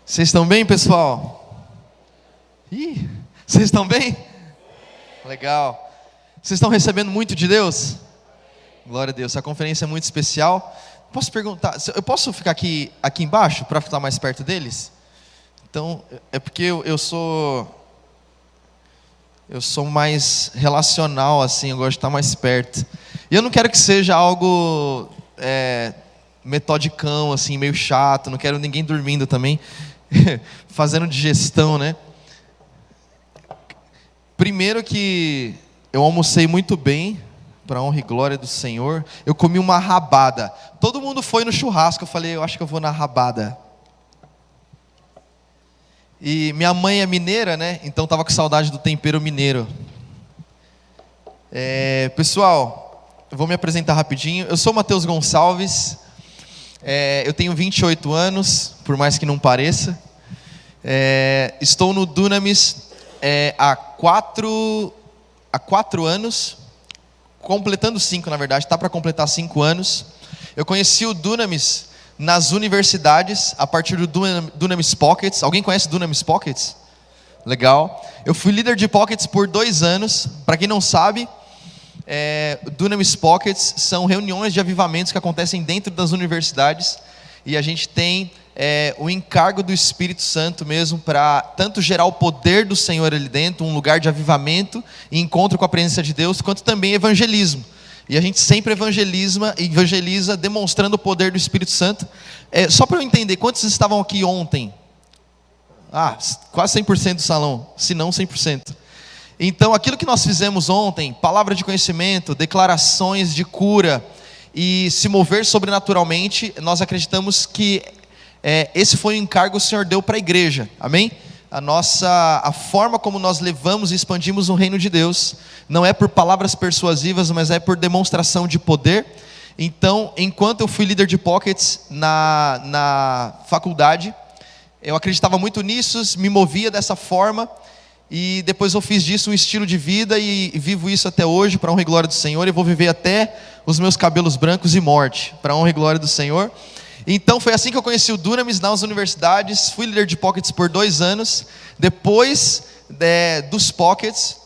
Vocês estão bem, pessoal? Vocês estão bem? Legal. Vocês estão recebendo muito de Deus? Glória a Deus. Essa conferência é muito especial. Posso perguntar, eu posso ficar aqui embaixo para ficar mais perto deles? Então, é porque eu sou mais relacional, assim, eu gosto de estar mais perto. E eu não quero que seja algo metodicão, assim, meio chato. Não quero ninguém dormindo também, fazendo digestão, né? Primeiro que eu almocei muito bem, para a honra e glória do Senhor. Eu comi uma rabada. Todo mundo foi no churrasco, eu falei, eu acho que eu vou na rabada. E minha mãe é mineira, né? Então estava com saudade do tempero mineiro. Pessoal, eu vou me apresentar rapidinho. Eu sou Matheus Gonçalves. Eu tenho 28 anos, por mais que não pareça. Estou no Dunamis há 4 anos, completando 5 na verdade, está para completar 5 anos. Eu conheci o Dunamis nas universidades, a partir do Dunamis Pockets. Alguém conhece o Dunamis Pockets? Legal. Eu fui líder de Pockets por 2 anos. Para quem não sabe, Dunamis Pockets são reuniões de avivamentos que acontecem dentro das universidades. E a gente tem o encargo do Espírito Santo mesmo para tanto gerar o poder do Senhor ali dentro, um lugar de avivamento e encontro com a presença de Deus, quanto também evangelismo. E a gente sempre evangeliza demonstrando o poder do Espírito Santo. Só para eu entender, quantos estavam aqui ontem? Quase 100% do salão, se não 100%. Então, aquilo que nós fizemos ontem, palavra de conhecimento, declarações de cura e se mover sobrenaturalmente, nós acreditamos que esse foi o encargo que o Senhor deu para a igreja, amém? A forma como nós levamos e expandimos o reino de Deus, não é por palavras persuasivas, mas é por demonstração de poder. Então, enquanto eu fui líder de Pockets na faculdade, eu acreditava muito nisso, me movia dessa forma, e depois eu fiz disso um estilo de vida, e vivo isso até hoje, para a honra e glória do Senhor, e vou viver até os meus cabelos brancos e morte, para a honra e glória do Senhor. Então foi assim que eu conheci o Dunamis nas universidades. Fui líder de Pockets por 2 anos. Depois dos Pockets,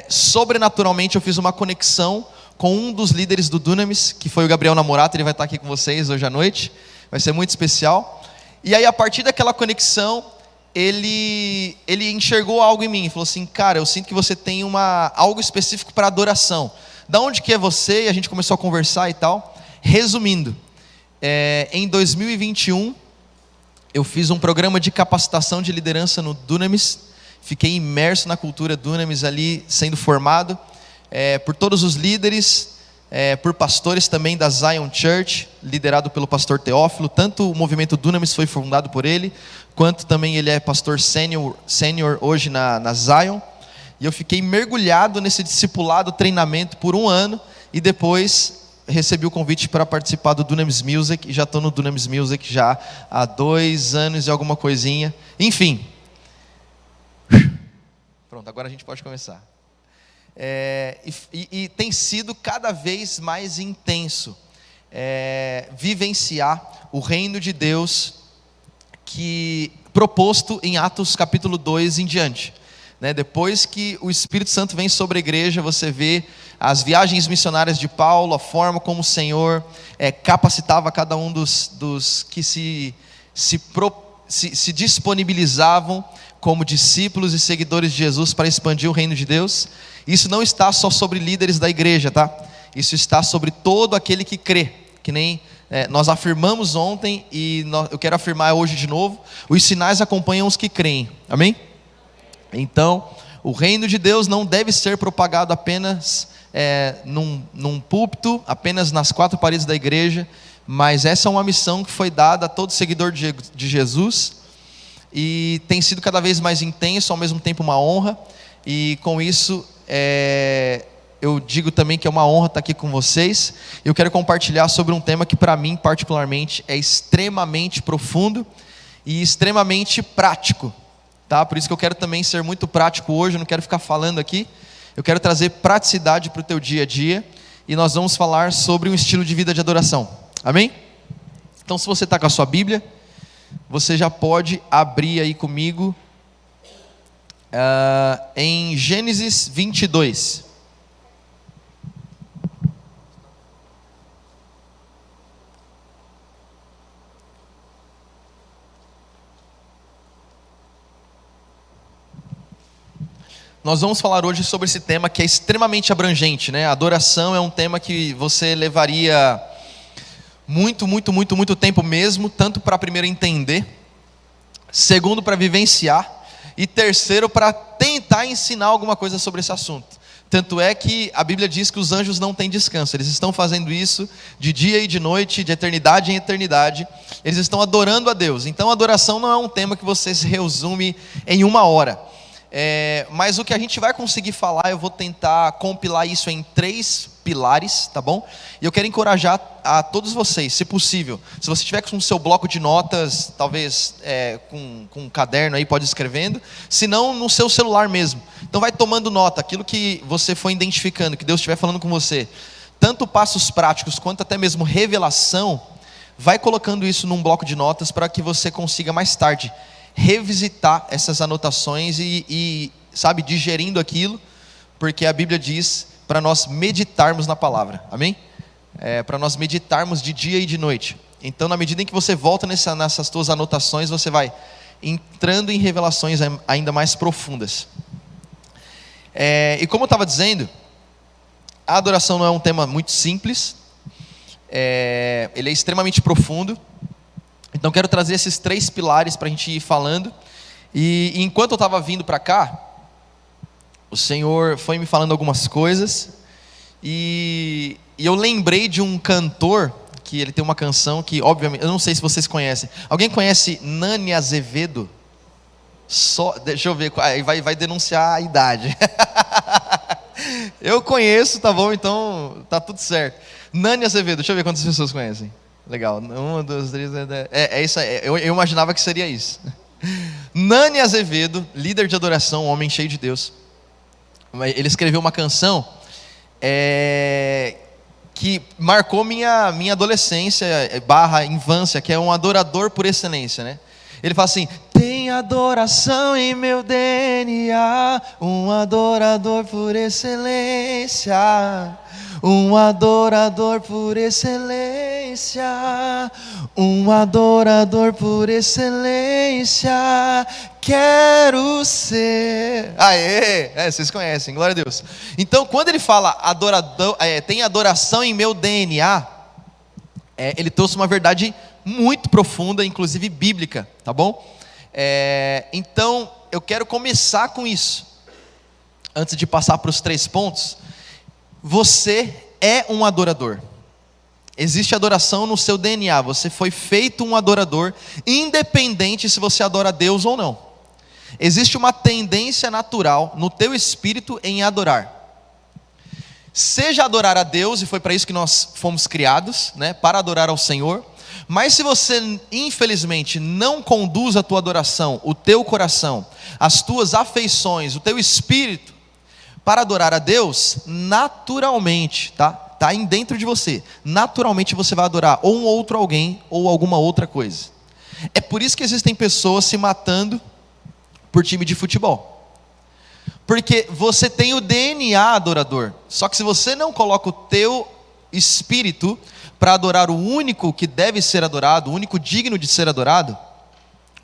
sobrenaturalmente eu fiz uma conexão com um dos líderes do Dunamis, que foi o Gabriel Namorato. Ele vai estar aqui com vocês hoje à noite, vai ser muito especial. E aí, a partir daquela conexão, ele enxergou algo em mim, falou assim: cara, eu sinto que você tem algo específico para adoração. Da onde que é você? E a gente começou a conversar e tal. Resumindo, em 2021, eu fiz um programa de capacitação de liderança no Dunamis. Fiquei imerso na cultura Dunamis ali, sendo formado por todos os líderes, por pastores também da Zion Church, liderado pelo pastor Teófilo. Tanto o movimento Dunamis foi fundado por ele, quanto também ele é pastor sênior hoje na Zion. E eu fiquei mergulhado nesse discipulado, treinamento por 1 ano, e depois recebi o convite para participar do Dunamis Music, e já estou no Dunamis Music já há 2 anos e alguma coisinha. Enfim. Pronto, agora a gente pode começar. E tem sido cada vez mais intenso vivenciar o reino de Deus que proposto em Atos capítulo 2 em diante. Depois que o Espírito Santo vem sobre a igreja, você vê as viagens missionárias de Paulo, a forma como o Senhor capacitava cada um dos que se disponibilizavam como discípulos e seguidores de Jesus para expandir o reino de Deus. Isso não está só sobre líderes da igreja, tá? Isso está sobre todo aquele que crê, que nem nós afirmamos ontem, e eu quero afirmar hoje de novo: os sinais acompanham os que creem, amém? Então, o reino de Deus não deve ser propagado apenas num púlpito, apenas nas 4 paredes da igreja, mas essa é uma missão que foi dada a todo seguidor de Jesus, e tem sido cada vez mais intenso, ao mesmo tempo uma honra. E com isso, eu digo também que é uma honra estar aqui com vocês. Eu quero compartilhar sobre um tema que para mim particularmente é extremamente profundo e extremamente prático. Tá? Por isso que eu quero também ser muito prático hoje, eu não quero ficar falando aqui. Eu quero trazer praticidade para o teu dia a dia, e nós vamos falar sobre um estilo de vida de adoração, amém? Então, se você está com a sua Bíblia, você já pode abrir aí comigo em Gênesis 22. Nós vamos falar hoje sobre esse tema que é extremamente abrangente, né? Adoração é um tema que você levaria muito tempo mesmo, tanto para primeiro entender, segundo para vivenciar e terceiro para tentar ensinar alguma coisa sobre esse assunto. Tanto é que a Bíblia diz que os anjos não têm descanso, eles estão fazendo isso de dia e de noite, de eternidade em eternidade, eles estão adorando a Deus. Então a adoração não é um tema que você se resume em uma hora. Mas o que a gente vai conseguir falar, eu vou tentar compilar isso em 3 pilares, tá bom? E eu quero encorajar a todos vocês, se possível, se você tiver com o seu bloco de notas, talvez com um caderno aí, pode ir escrevendo, se não no seu celular mesmo. Então vai tomando nota, aquilo que você foi identificando, que Deus estiver falando com você, tanto passos práticos quanto até mesmo revelação, vai colocando isso num bloco de notas para que você consiga mais tarde revisitar essas anotações e sabe, digerindo aquilo, porque a Bíblia diz para nós meditarmos na palavra, amém? Para nós meditarmos de dia e de noite. Então, na medida em que você volta nessas tuas anotações, você vai entrando em revelações ainda mais profundas. E como eu estava dizendo, a adoração não é um tema muito simples, ele é extremamente profundo. Então quero trazer esses 3 pilares para a gente ir falando. E enquanto eu estava vindo para cá, o Senhor foi me falando algumas coisas. E eu lembrei de um cantor, que ele tem uma canção que, obviamente, eu não sei se vocês conhecem. Alguém conhece Nani Azevedo? Deixa eu ver, vai denunciar a idade. Eu conheço, tá bom? Então tá tudo certo. Nani Azevedo, deixa eu ver quantas pessoas conhecem. Legal, 1, 2, 3, isso aí, eu imaginava que seria isso. Nani Azevedo, líder de adoração, um homem cheio de Deus. Ele escreveu uma canção que marcou minha adolescência / infância, que é um adorador por excelência, né? Ele fala assim: tem adoração em meu DNA, um adorador por excelência, um adorador por excelência, um adorador por excelência, quero ser. Vocês conhecem, glória a Deus. Então, quando ele fala adorador, tem adoração em meu DNA, ele trouxe uma verdade muito profunda, inclusive bíblica, tá bom? Então, eu quero começar com isso. Antes de passar para os 3 pontos, você é um adorador. Existe adoração no seu DNA, você foi feito um adorador, independente se você adora a Deus ou não. Existe uma tendência natural no teu espírito em adorar. Seja adorar a Deus, e foi para isso que nós fomos criados, né, para adorar ao Senhor. Mas se você, infelizmente, não conduz a tua adoração, o teu coração, as tuas afeições, o teu espírito, para adorar a Deus, naturalmente, tá aí dentro de você, naturalmente você vai adorar ou um outro alguém, ou alguma outra coisa. É por isso que existem pessoas se matando por time de futebol. Porque você tem o DNA adorador, só que se você não coloca o teu espírito para adorar o único que deve ser adorado, o único digno de ser adorado,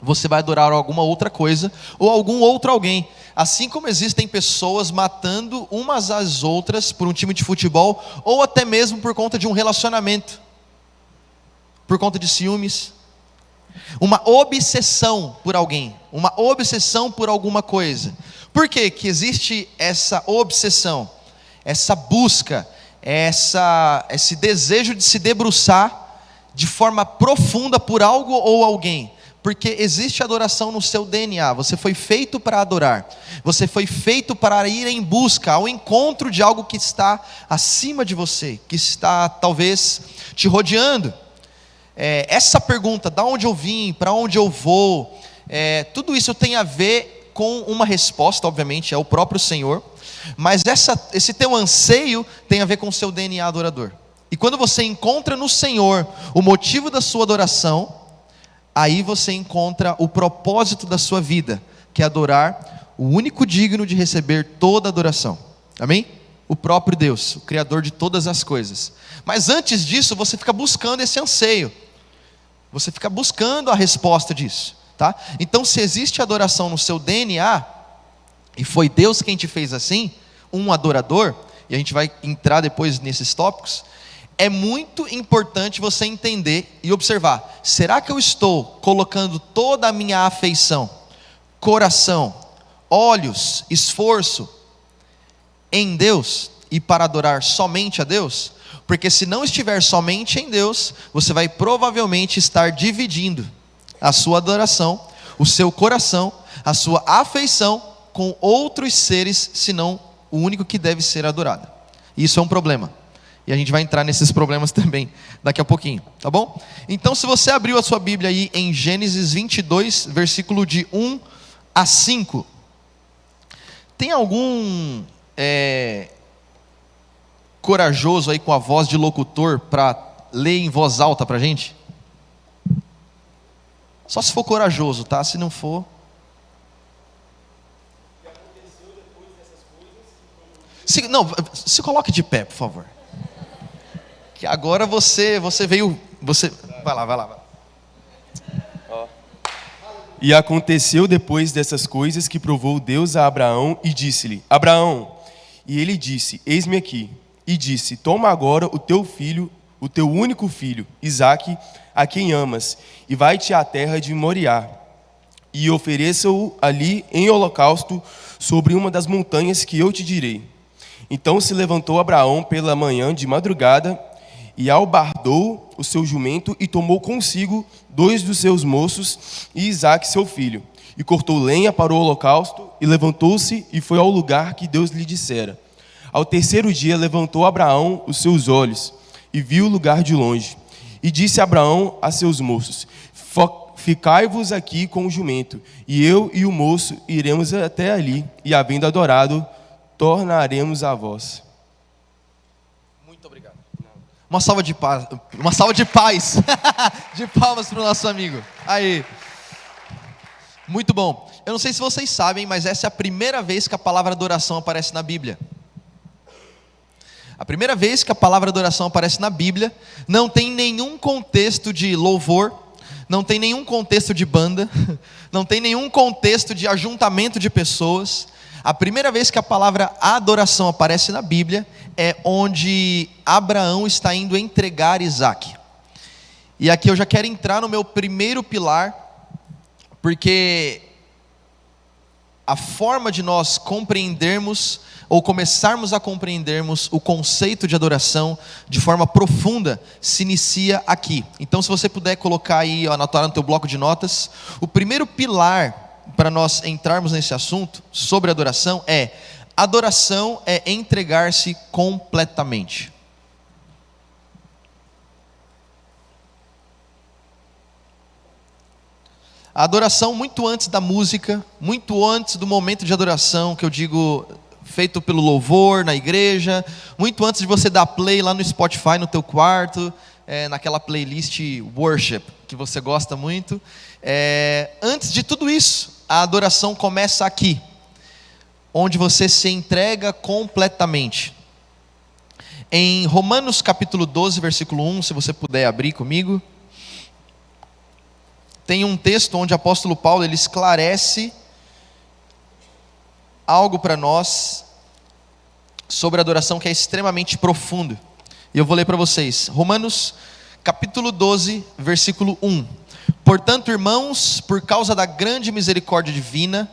você vai adorar alguma outra coisa ou algum outro alguém. Assim como existem pessoas matando umas às outras por um time de futebol, ou até mesmo por conta de um relacionamento, por conta de ciúmes, uma obsessão por alguém, uma obsessão por alguma coisa. Por que que existe essa obsessão, essa busca, esse desejo de se debruçar de forma profunda por algo ou alguém? Porque existe adoração no seu DNA, você foi feito para adorar, você foi feito para ir em busca, ao encontro de algo que está acima de você, que está talvez te rodeando. Essa pergunta, da onde eu vim, para onde eu vou, tudo isso tem a ver com uma resposta, obviamente, é o próprio Senhor, mas esse teu anseio tem a ver com o seu DNA adorador. E quando você encontra no Senhor o motivo da sua adoração, aí você encontra o propósito da sua vida, que é adorar o único digno de receber toda adoração. Amém? O próprio Deus, o Criador de todas as coisas. Mas antes disso, você fica buscando esse anseio. Você fica buscando a resposta disso, tá? Então, se existe adoração no seu DNA, e foi Deus quem te fez assim, um adorador, e a gente vai entrar depois nesses tópicos, é muito importante você entender e observar: será que eu estou colocando toda a minha afeição, coração, olhos, esforço em Deus e para adorar somente a Deus? Porque se não estiver somente em Deus, você vai provavelmente estar dividindo a sua adoração, o seu coração, a sua afeição com outros seres, senão o único que deve ser adorado. Isso é um problema. E a gente vai entrar nesses problemas também daqui a pouquinho, tá bom? Então, se você abriu a sua Bíblia aí em Gênesis 22, versículo de 1 a 5. Tem algum corajoso aí com a voz de locutor para ler em voz alta para a gente? Só se for corajoso, tá? Se não for... Se coloque de pé, por favor. Que agora você veio... Vai lá. E aconteceu depois dessas coisas que provou Deus a Abraão e disse-lhe: Abraão. E ele disse: Eis-me aqui. E disse: Toma agora o teu filho, o teu único filho, Isaque, a quem amas, e vai-te à terra de Moriá, e ofereça-o ali em holocausto sobre uma das montanhas que eu te direi. Então se levantou Abraão pela manhã de madrugada, e albardou o seu jumento, e tomou consigo 2 dos seus moços, e Isaque seu filho, e cortou lenha para o holocausto, e levantou-se e foi ao lugar que Deus lhe dissera. Ao terceiro dia levantou Abraão os seus olhos, e viu o lugar de longe. E disse Abraão a seus moços: Ficai-vos aqui com o jumento, e eu e o moço iremos até ali, e havendo adorado, tornaremos a vós. Muito obrigado. Uma salva de paz, de palmas para o nosso amigo. Aí. Muito bom. Eu não sei se vocês sabem, mas essa é a primeira vez que a palavra adoração aparece na Bíblia. A primeira vez que a palavra adoração aparece na Bíblia, não tem nenhum contexto de louvor, não tem nenhum contexto de banda, não tem nenhum contexto de ajuntamento de pessoas. A primeira vez que a palavra adoração aparece na Bíblia é onde Abraão está indo entregar Isaque. E aqui eu já quero entrar no meu primeiro pilar, porque a forma de nós compreendermos ou começarmos a compreendermos o conceito de adoração de forma profunda se inicia aqui. Então, se você puder colocar aí, anotar no teu bloco de notas, o primeiro pilar para nós entrarmos nesse assunto sobre adoração é: adoração é entregar-se completamente. A adoração, muito antes da música, muito antes do momento de adoração, que eu digo feito pelo louvor na igreja, muito antes de você dar play lá no Spotify no teu quarto, naquela playlist worship que você gosta muito, antes de tudo isso, a adoração começa aqui, onde você se entrega completamente. Em Romanos capítulo 12, versículo 1, se você puder abrir comigo, tem um texto onde o apóstolo Paulo ele esclarece algo para nós sobre adoração que é extremamente profundo. E eu vou ler para vocês. Romanos capítulo 12, versículo 1. Portanto, irmãos, por causa da grande misericórdia divina,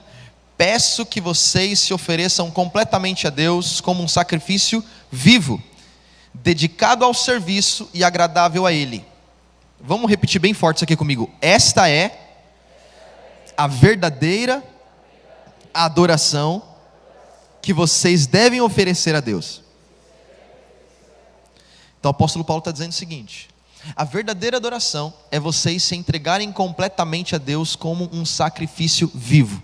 peço que vocês se ofereçam completamente a Deus como um sacrifício vivo, dedicado ao serviço e agradável a Ele. Vamos repetir bem forte isso aqui comigo. Esta é a verdadeira adoração que vocês devem oferecer a Deus. Então o apóstolo Paulo está dizendo o seguinte: a verdadeira adoração é vocês se entregarem completamente a Deus como um sacrifício vivo.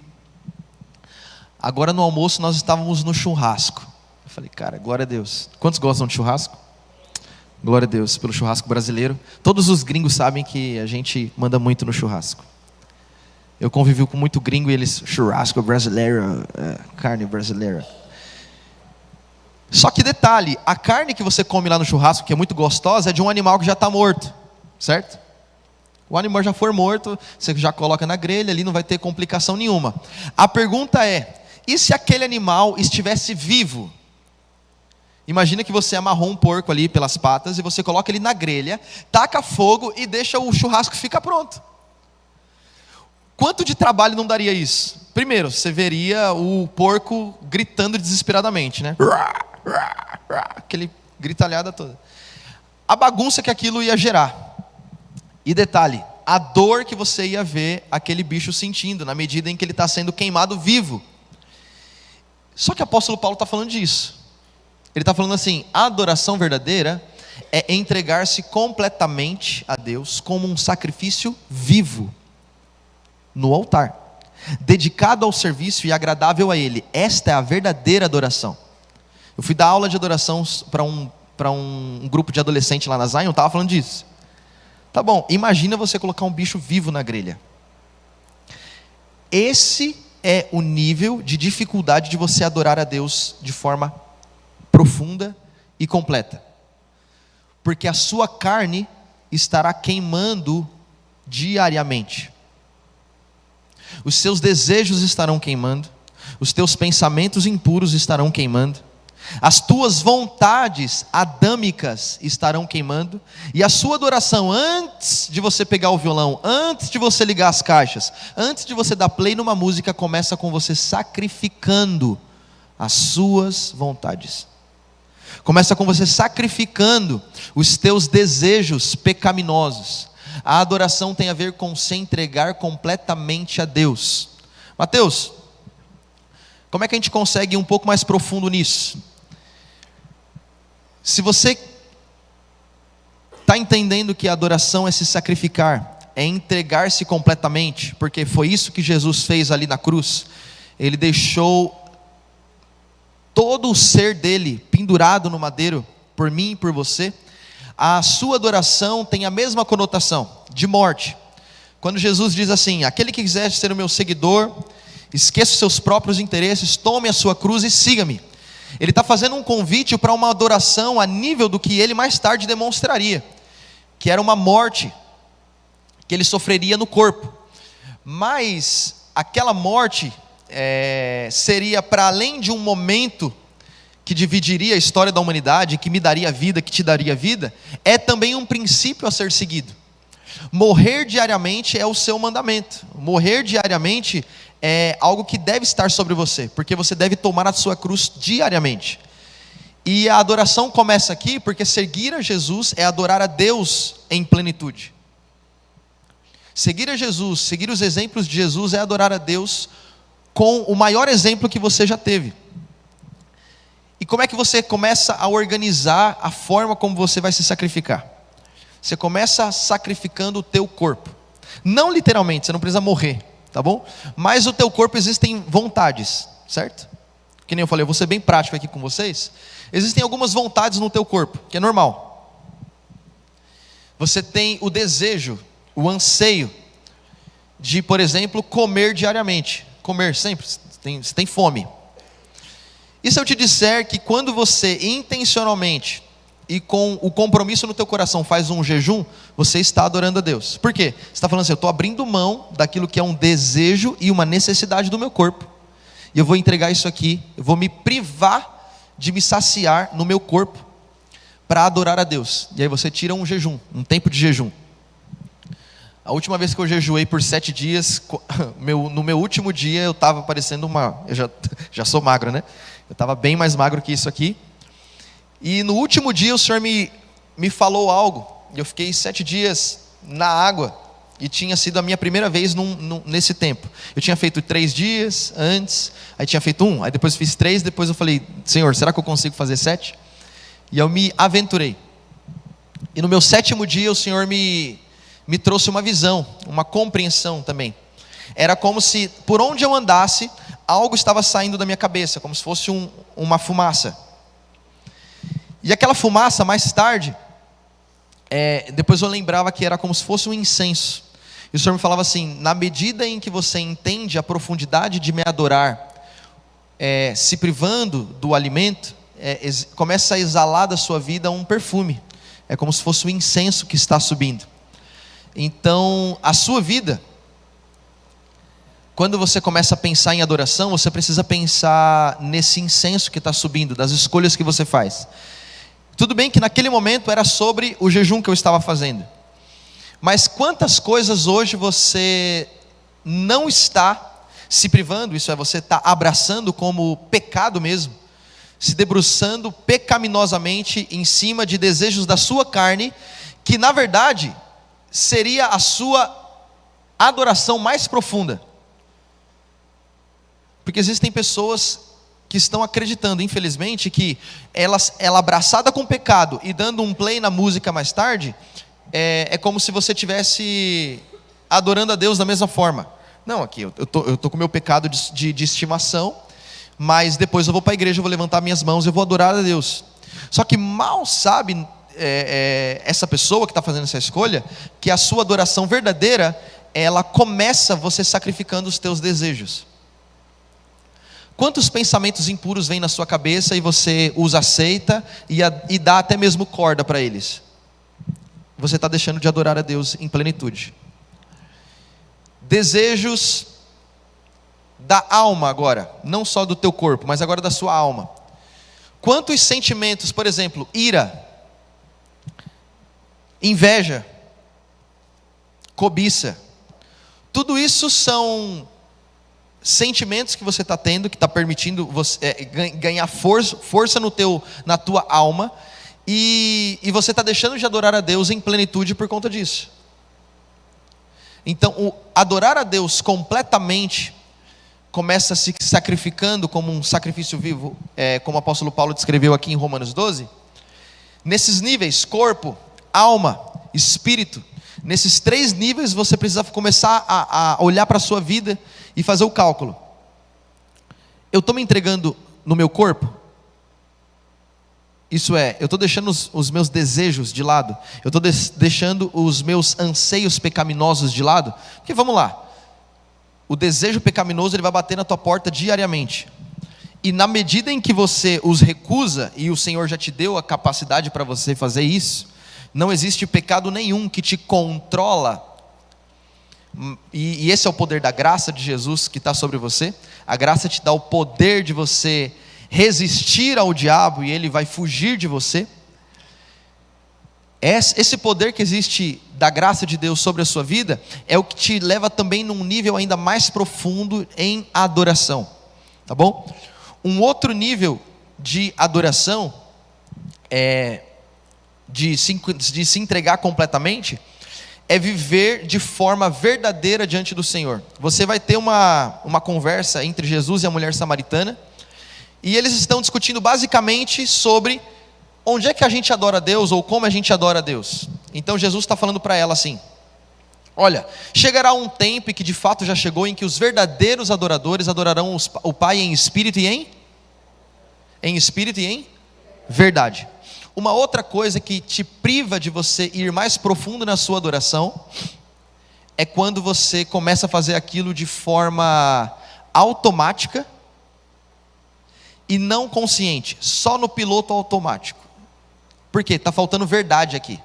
Agora no almoço nós estávamos no churrasco. Eu falei, cara, glória a Deus. Quantos gostam de churrasco? Glória a Deus pelo churrasco brasileiro. Todos os gringos sabem que a gente manda muito no churrasco. Eu convivi com muito gringo e eles, churrasco brasileiro, carne brasileira. Só que detalhe, a carne que você come lá no churrasco, que é muito gostosa, é de um animal que já está morto, certo? O animal já foi morto, você já coloca na grelha, ali não vai ter complicação nenhuma. A pergunta é, e se aquele animal estivesse vivo? Imagina que você amarrou um porco ali pelas patas e você coloca ele na grelha, taca fogo e deixa o churrasco ficar pronto. Quanto de trabalho não daria isso? Primeiro, você veria o porco gritando desesperadamente, né? Aquele gritalhada toda. A bagunça que aquilo ia gerar. E detalhe, a dor que você ia ver aquele bicho sentindo, na medida em que ele está sendo queimado vivo. Só que o apóstolo Paulo está falando disso. Ele está falando assim, a adoração verdadeira é entregar-se completamente a Deus como um sacrifício vivo, no altar, dedicado ao serviço e agradável a Ele. Esta é a verdadeira adoração. Eu fui dar aula de adoração para um grupo de adolescentes lá na Zion, eu estava falando disso. Tá bom, imagina você colocar um bicho vivo na grelha. Esse é o nível de dificuldade de você adorar a Deus de forma profunda e completa. Porque a sua carne estará queimando diariamente. Os seus desejos estarão queimando, os teus pensamentos impuros estarão queimando, as tuas vontades adâmicas estarão queimando, e a sua adoração, antes de você pegar o violão, antes de você ligar as caixas, antes de você dar play numa música, começa com você sacrificando as suas vontades. Começa com você sacrificando os teus desejos pecaminosos. A adoração tem a ver com se entregar completamente a Deus. Mateus, como é que a gente consegue ir um pouco mais profundo nisso? Se você está entendendo que a adoração é se sacrificar, é entregar-se completamente, porque foi isso que Jesus fez ali na cruz. Ele deixou todo o ser dele pendurado no madeiro, por mim e por você. A sua adoração tem a mesma conotação, de morte. Quando Jesus diz assim, aquele que quiser ser o meu seguidor, esqueça os seus próprios interesses, tome a sua cruz e siga-me. Ele está fazendo um convite para uma adoração a nível do que ele mais tarde demonstraria, que era uma morte que ele sofreria no corpo. Mas aquela morte seria para além de um momento que dividiria a história da humanidade, que me daria vida, que te daria vida, é também um princípio a ser seguido. Morrer diariamente é o seu mandamento. Morrer diariamente é algo que deve estar sobre você, porque você deve tomar a sua cruz diariamente. E a adoração começa aqui, porque seguir a Jesus é adorar a Deus em plenitude. Seguir a Jesus, seguir os exemplos de Jesus é adorar a Deus com o maior exemplo que você já teve. E como é que você começa a organizar a forma como você vai se sacrificar? Você começa sacrificando o teu corpo. Não literalmente, você não precisa morrer, tá bom? Mas o teu corpo existem vontades, certo? Que nem eu falei, eu vou ser bem prático aqui com vocês. Existem algumas vontades no teu corpo, que é normal. Você tem o desejo, o anseio de, por exemplo, comer diariamente. Comer sempre, você tem fome. E se eu te disser que quando você intencionalmente e com o compromisso no teu coração faz um jejum, você está adorando a Deus. Por quê? Você está falando assim, eu estou abrindo mão daquilo que é um desejo e uma necessidade do meu corpo. E eu vou entregar isso aqui, eu vou me privar de me saciar no meu corpo para adorar a Deus. E aí você tira um jejum, um tempo de jejum. A última vez que eu jejuei por 7 dias, no meu último dia eu estava parecendo eu já sou magro, né? Eu estava bem mais magro que isso aqui. E no último dia o Senhor me falou algo. E eu fiquei 7 dias na água. E tinha sido a minha primeira vez nesse tempo. Eu tinha feito 3 dias antes, aí tinha feito 1, aí depois fiz 3, depois eu falei, Senhor, será que eu consigo fazer 7? E eu me aventurei. E no meu 7º dia o Senhor me trouxe uma visão, uma compreensão também. Era como se, por onde eu andasse, algo estava saindo da minha cabeça, como se fosse uma fumaça. E aquela fumaça, mais tarde, depois eu lembrava que era como se fosse um incenso. E o Senhor me falava assim: na medida em que você entende a profundidade de me adorar, se privando do alimento, começa a exalar da sua vida um perfume. É como se fosse um incenso que está subindo. Então, a sua vida, quando você começa a pensar em adoração, você precisa pensar nesse incenso que está subindo, das escolhas que você faz. Tudo bem que naquele momento era sobre o jejum que eu estava fazendo, mas quantas coisas hoje você não está se privando, isso é, você está abraçando como pecado mesmo, se debruçando pecaminosamente em cima de desejos da sua carne, que na verdade seria a sua adoração mais profunda. Porque existem pessoas que estão acreditando, infelizmente, que ela abraçada com o pecado e dando um play na música mais tarde, é como se você estivesse adorando a Deus da mesma forma. Não, aqui eu tô com o meu pecado de estimação, mas depois eu vou para a igreja, eu vou levantar minhas mãos, eu vou adorar a Deus. Só que mal sabe essa pessoa que está fazendo essa escolha, que a sua adoração verdadeira, ela começa você sacrificando os teus desejos. Quantos pensamentos impuros vêm na sua cabeça e você os aceita e dá até mesmo corda para eles? Você está deixando de adorar a Deus em plenitude. Desejos da alma agora, não só do teu corpo, mas agora da sua alma. Quantos sentimentos, por exemplo, ira, inveja, cobiça, tudo isso são sentimentos que você está tendo, que está permitindo você ganhar força na tua alma, e você está deixando de adorar a Deus em plenitude por conta disso. Então, adorar a Deus completamente começa se sacrificando como um sacrifício vivo, como o apóstolo Paulo descreveu aqui em Romanos 12. Nesses níveis, corpo, alma, espírito, nesses 3 níveis você precisa começar a olhar para a sua vida e fazer o cálculo. Eu estou me entregando no meu corpo? Isso é, eu estou deixando os meus desejos de lado? Eu estou deixando os meus anseios pecaminosos de lado? Porque vamos lá, o desejo pecaminoso ele vai bater na tua porta diariamente. E na medida em que você os recusa, e o Senhor já te deu a capacidade para você fazer isso, não existe pecado nenhum que te controla. E esse é o poder da graça de Jesus que está sobre você. A graça te dá o poder de você resistir ao diabo e ele vai fugir de você. Esse poder que existe da graça de Deus sobre a sua vida é o que te leva também num nível ainda mais profundo em adoração, tá bom? Um outro nível de adoração de se entregar completamente é viver de forma verdadeira diante do Senhor. Você vai ter uma conversa entre Jesus e a mulher samaritana, e eles estão discutindo basicamente sobre onde é que a gente adora a Deus, ou como a gente adora a Deus. Então Jesus está falando para ela assim: olha, chegará um tempo, e que de fato já chegou, em que os verdadeiros adoradores adorarão o Pai em espírito e em verdade. Uma outra coisa que te priva de você ir mais profundo na sua adoração é quando você começa a fazer aquilo de forma automática e não consciente, só no piloto automático. Por quê? Está faltando verdade aqui.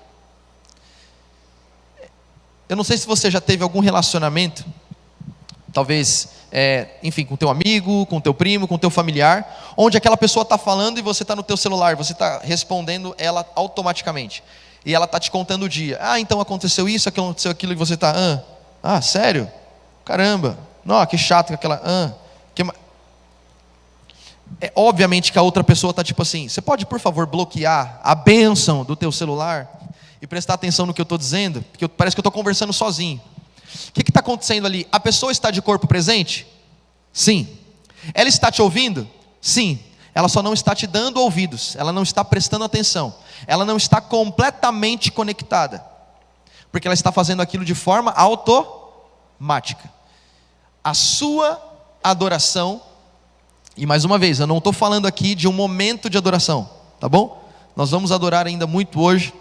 Eu não sei se você já teve algum relacionamento, talvez, enfim, com teu amigo, com teu primo, com teu familiar, onde aquela pessoa está falando e você está no teu celular, você está respondendo ela automaticamente, e ela está te contando o dia. Então aconteceu isso, aconteceu aquilo, e você está, sério? Caramba, não, que chato aquela, obviamente que a outra pessoa está tipo assim: você pode por favor bloquear a bênção do teu celular e prestar atenção no que eu estou dizendo, porque parece que eu estou conversando sozinho. O que está acontecendo ali? A pessoa está de corpo presente? Sim. Ela está te ouvindo? Sim. Ela só não está te dando ouvidos, ela não está prestando atenção, ela não está completamente conectada, porque ela está fazendo aquilo de forma automática. A sua adoração, e mais uma vez, eu não estou falando aqui de um momento de adoração, tá bom? Nós vamos adorar ainda muito hoje,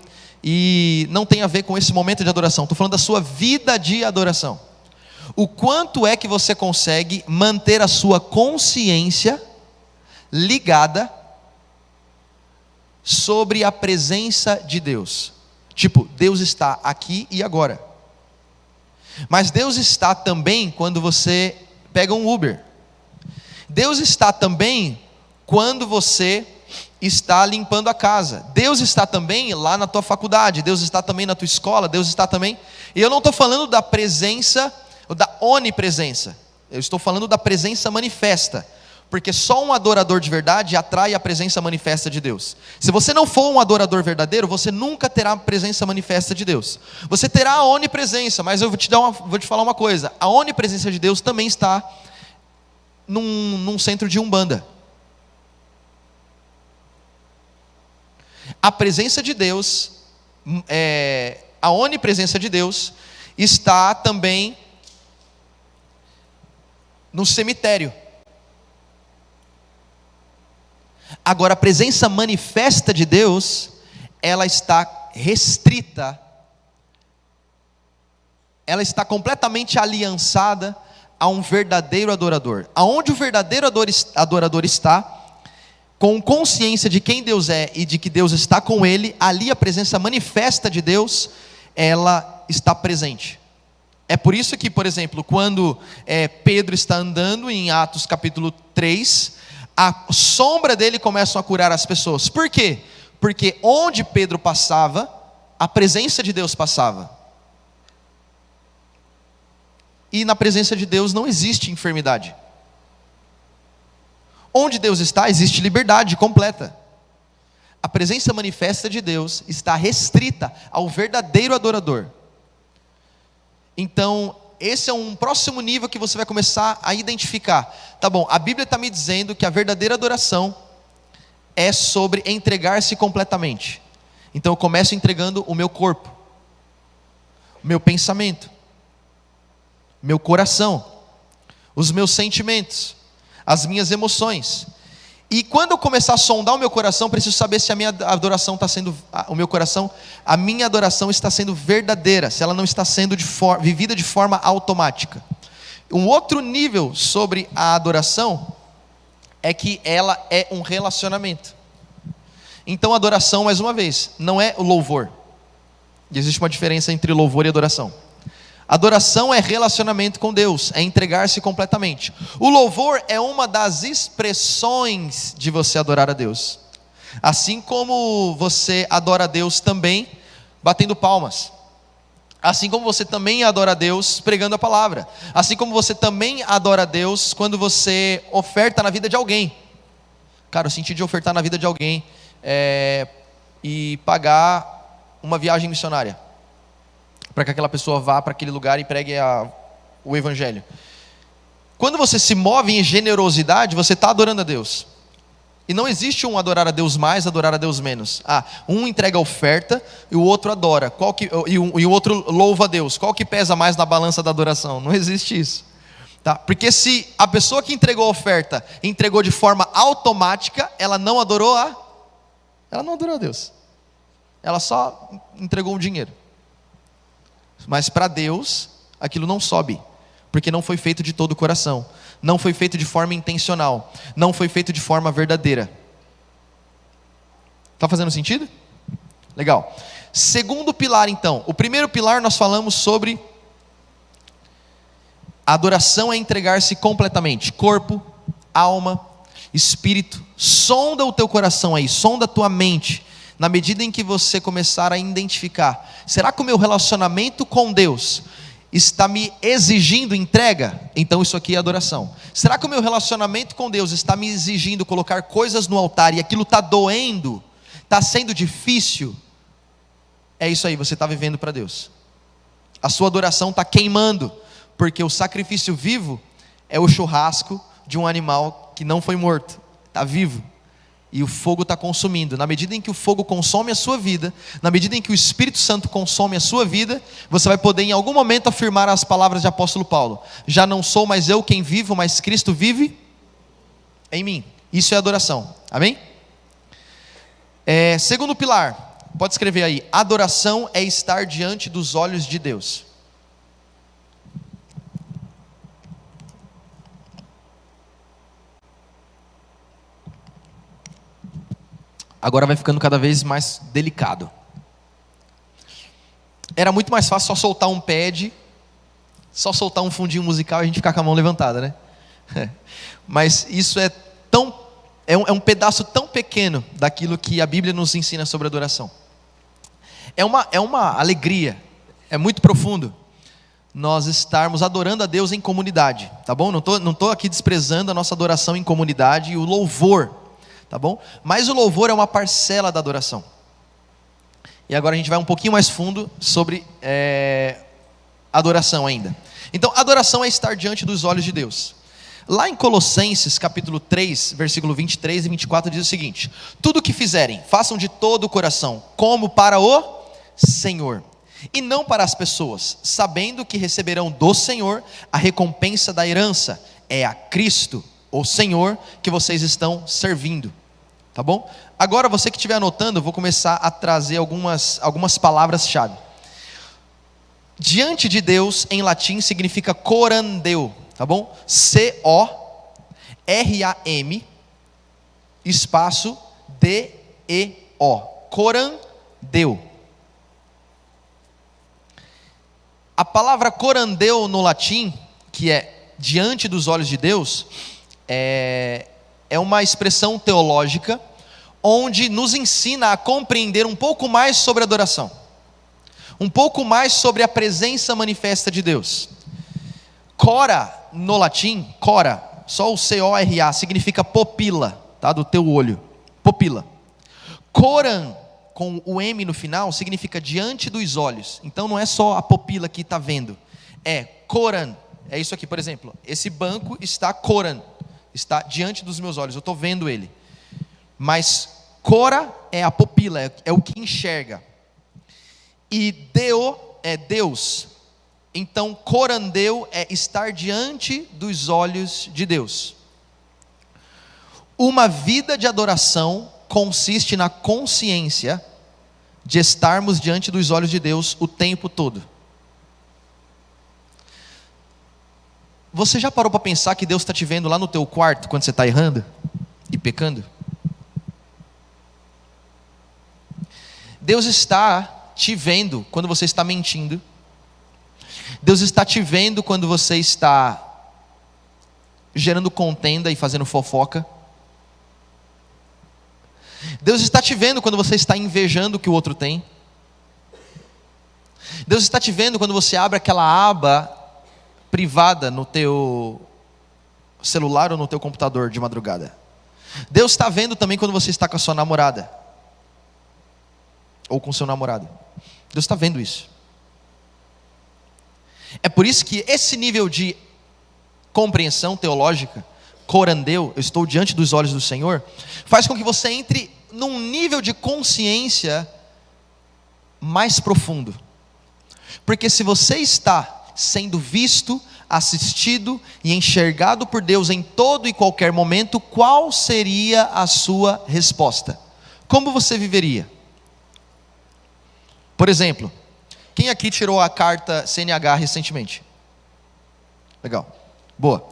e não tem a ver com esse momento de adoração. Estou falando da sua vida de adoração. O quanto é que você consegue manter a sua consciência ligada sobre a presença de Deus. Tipo, Deus está aqui e agora. Mas Deus está também quando você pega um Uber. Deus está também quando você está limpando a casa. Deus está também lá na tua faculdade. Deus está também na tua escola. Deus está também... E eu não estou falando da presença, da onipresença. Eu estou falando da presença manifesta. Porque só um adorador de verdade atrai a presença manifesta de Deus. Se você não for um adorador verdadeiro, você nunca terá a presença manifesta de Deus. Você terá a onipresença, mas eu vou te falar uma coisa. A onipresença de Deus também está num centro de Umbanda. A presença de Deus, a onipresença de Deus, está também no cemitério. Agora, a presença manifesta de Deus, ela está restrita, ela está completamente aliançada a um verdadeiro adorador. Aonde o verdadeiro adorador está, com consciência de quem Deus é e de que Deus está com ele, ali a presença manifesta de Deus, ela está presente. É por isso que, por exemplo, quando Pedro está andando em Atos capítulo 3, a sombra dele começa a curar as pessoas. Por quê? Porque onde Pedro passava, a presença de Deus passava. E na presença de Deus não existe enfermidade. Onde Deus está, existe liberdade completa. A presença manifesta de Deus está restrita ao verdadeiro adorador. Então, esse é um próximo nível que você vai começar a identificar. Tá bom, a Bíblia está me dizendo que a verdadeira adoração é sobre entregar-se completamente. Então eu começo entregando o meu corpo, o meu pensamento, meu coração, os meus sentimentos, as minhas emoções. E quando eu começar a sondar o meu coração, preciso saber se a minha adoração está sendo, a minha adoração está sendo verdadeira, se ela não está sendo vivida de forma automática. Um outro nível sobre a adoração é que ela é um relacionamento. Então a adoração, mais uma vez, não é o louvor. E existe uma diferença entre louvor e adoração. Adoração é relacionamento com Deus, é entregar-se completamente. O louvor é uma das expressões de você adorar a Deus. Assim como você adora a Deus também batendo palmas. Assim como você também adora a Deus pregando a palavra. Assim como você também adora a Deus quando você oferta na vida de alguém. Cara, o sentido de ofertar na vida de alguém e pagar uma viagem missionária, para que aquela pessoa vá para aquele lugar e pregue o evangelho. Quando você se move em generosidade, você está adorando a Deus. E não existe um adorar a Deus mais, adorar a Deus menos. Um entrega a oferta e o outro adora. E o outro louva a Deus. Qual que pesa mais na balança da adoração? Não existe isso. Tá? Porque se a pessoa que entregou a oferta entregou de forma automática, ela não adorou a Deus. Ela só entregou o dinheiro. Mas para Deus, aquilo não sobe, porque não foi feito de todo o coração, não foi feito de forma intencional, não foi feito de forma verdadeira. Está fazendo sentido? Legal. Segundo pilar então, o primeiro pilar nós falamos sobre a adoração é entregar-se completamente, corpo, alma, espírito. Sonda o teu coração aí, sonda a tua mente. Na medida em que você começar a identificar, será que o meu relacionamento com Deus está me exigindo entrega? Então isso aqui é adoração. Será que o meu relacionamento com Deus está me exigindo colocar coisas no altar e aquilo está doendo, está sendo difícil? É isso aí, você está vivendo para Deus. A sua adoração está queimando, porque o sacrifício vivo é o churrasco de um animal que não foi morto, está vivo. E o fogo está consumindo. Na medida em que o fogo consome a sua vida, na medida em que o Espírito Santo consome a sua vida, você vai poder em algum momento afirmar as palavras de apóstolo Paulo: já não sou mais eu quem vivo, mas Cristo vive em mim. Isso é adoração, amém? Segundo pilar, Pode escrever aí: adoração é estar diante dos olhos de Deus. Agora vai ficando cada vez mais delicado. Era muito mais fácil só soltar um pad, só soltar um fundinho musical e a gente ficar com a mão levantada, né? Mas isso é um pedaço tão pequeno daquilo que a Bíblia nos ensina sobre adoração. É uma alegria, é muito profundo nós estarmos adorando a Deus em comunidade, tá bom? Não tô aqui desprezando a nossa adoração em comunidade e o louvor, tá bom? Mas o louvor é uma parcela da adoração. E agora a gente vai um pouquinho mais fundo sobre adoração ainda. Então, adoração é estar diante dos olhos de Deus. Lá em Colossenses, capítulo 3, versículo 23 e 24, diz o seguinte: tudo o que fizerem, façam de todo o coração, como para o Senhor, e não para as pessoas, sabendo que receberão do Senhor a recompensa da herança. É a Cristo, o Senhor, que vocês estão servindo. Tá bom? Agora, você que estiver anotando, eu vou começar a trazer algumas palavras-chave. Diante de Deus, em latim, significa corandeu, tá bom? C-O-R-A-M, espaço D-E-O, corandeu. A palavra corandeu no latim, que é diante dos olhos de Deus, é uma expressão teológica onde nos ensina a compreender um pouco mais sobre adoração, um pouco mais sobre a presença manifesta de Deus. Cora, no latim, cora, só o C-O-R-A, significa pupila, tá? Do teu olho, pupila. Coran, com o M no final, significa diante dos olhos. Então não é só a pupila que está vendo, é coran, é isso aqui, por exemplo, esse banco está coran, está diante dos meus olhos, eu estou vendo ele. Mas cora é a pupila, é o que enxerga. E deo é Deus. Então corandeu é estar diante dos olhos de Deus. Uma vida de adoração consiste na consciência de estarmos diante dos olhos de Deus o tempo todo. Você já parou para pensar que Deus está te vendo lá no teu quarto quando você está errando e pecando? Deus está te vendo quando você está mentindo. Deus está te vendo quando você está gerando contenda e fazendo fofoca. Deus está te vendo quando você está invejando o que o outro tem. Deus está te vendo quando você abre aquela aba privada no teu celular ou no teu computador de madrugada. Deus está vendo também quando você está com a sua namorada ou com o seu namorado. Deus está vendo isso. É por isso que esse nível de compreensão teológica, corandeu, eu estou diante dos olhos do Senhor, faz com que você entre num nível de consciência mais profundo. Porque se você está sendo visto, assistido e enxergado por Deus em todo e qualquer momento, qual seria a sua resposta? Como você viveria? Por exemplo, quem aqui tirou a carta CNH recentemente? Legal, boa.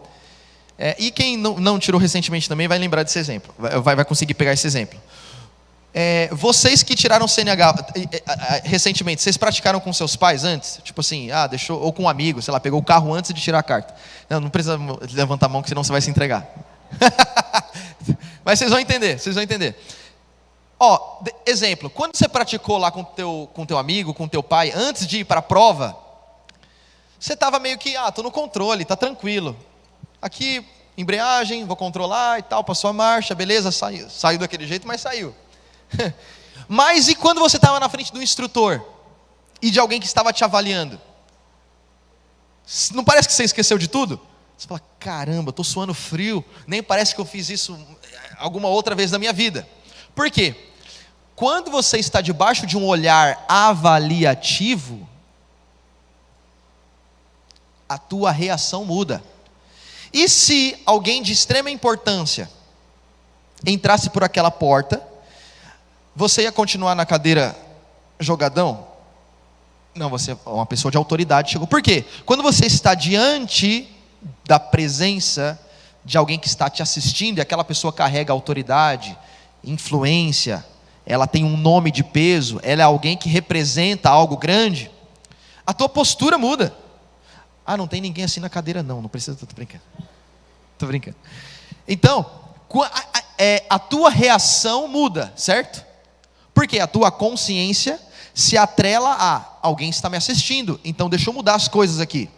E quem não tirou recentemente também vai lembrar desse exemplo, vai conseguir pegar esse exemplo. Vocês que tiraram CNH recentemente, vocês praticaram com seus pais antes? Tipo assim, deixou, ou com um amigo, sei lá, pegou o carro antes de tirar a carta. Não precisa levantar a mão, que senão você vai se entregar. Mas vocês vão entender. Exemplo, quando você praticou lá com teu amigo, com teu pai, antes de ir para a prova, você estava meio que, estou no controle, está tranquilo. Aqui, embreagem, vou controlar e tal, passou a marcha, beleza, saiu daquele jeito, mas saiu. Mas e quando você estava na frente do instrutor e de alguém que estava te avaliando? Não parece que você esqueceu de tudo? Você fala, caramba, estou suando frio, nem parece que eu fiz isso alguma outra vez na minha vida. Por quê? Quando você está debaixo de um olhar avaliativo, a tua reação muda. E se alguém de extrema importância entrasse por aquela porta, você ia continuar na cadeira jogadão. Não, você é uma pessoa de autoridade. Chegou. Por quê? Quando você está diante da presença de alguém que está te assistindo, e aquela pessoa carrega autoridade, influência, ela tem um nome de peso, ela é alguém que representa algo grande, a tua postura muda. Ah, não tem ninguém assim na cadeira, não precisa, estou brincando. Então, a tua reação muda, certo? Porque a tua consciência se atrela a alguém está me assistindo, então deixa eu mudar as coisas aqui.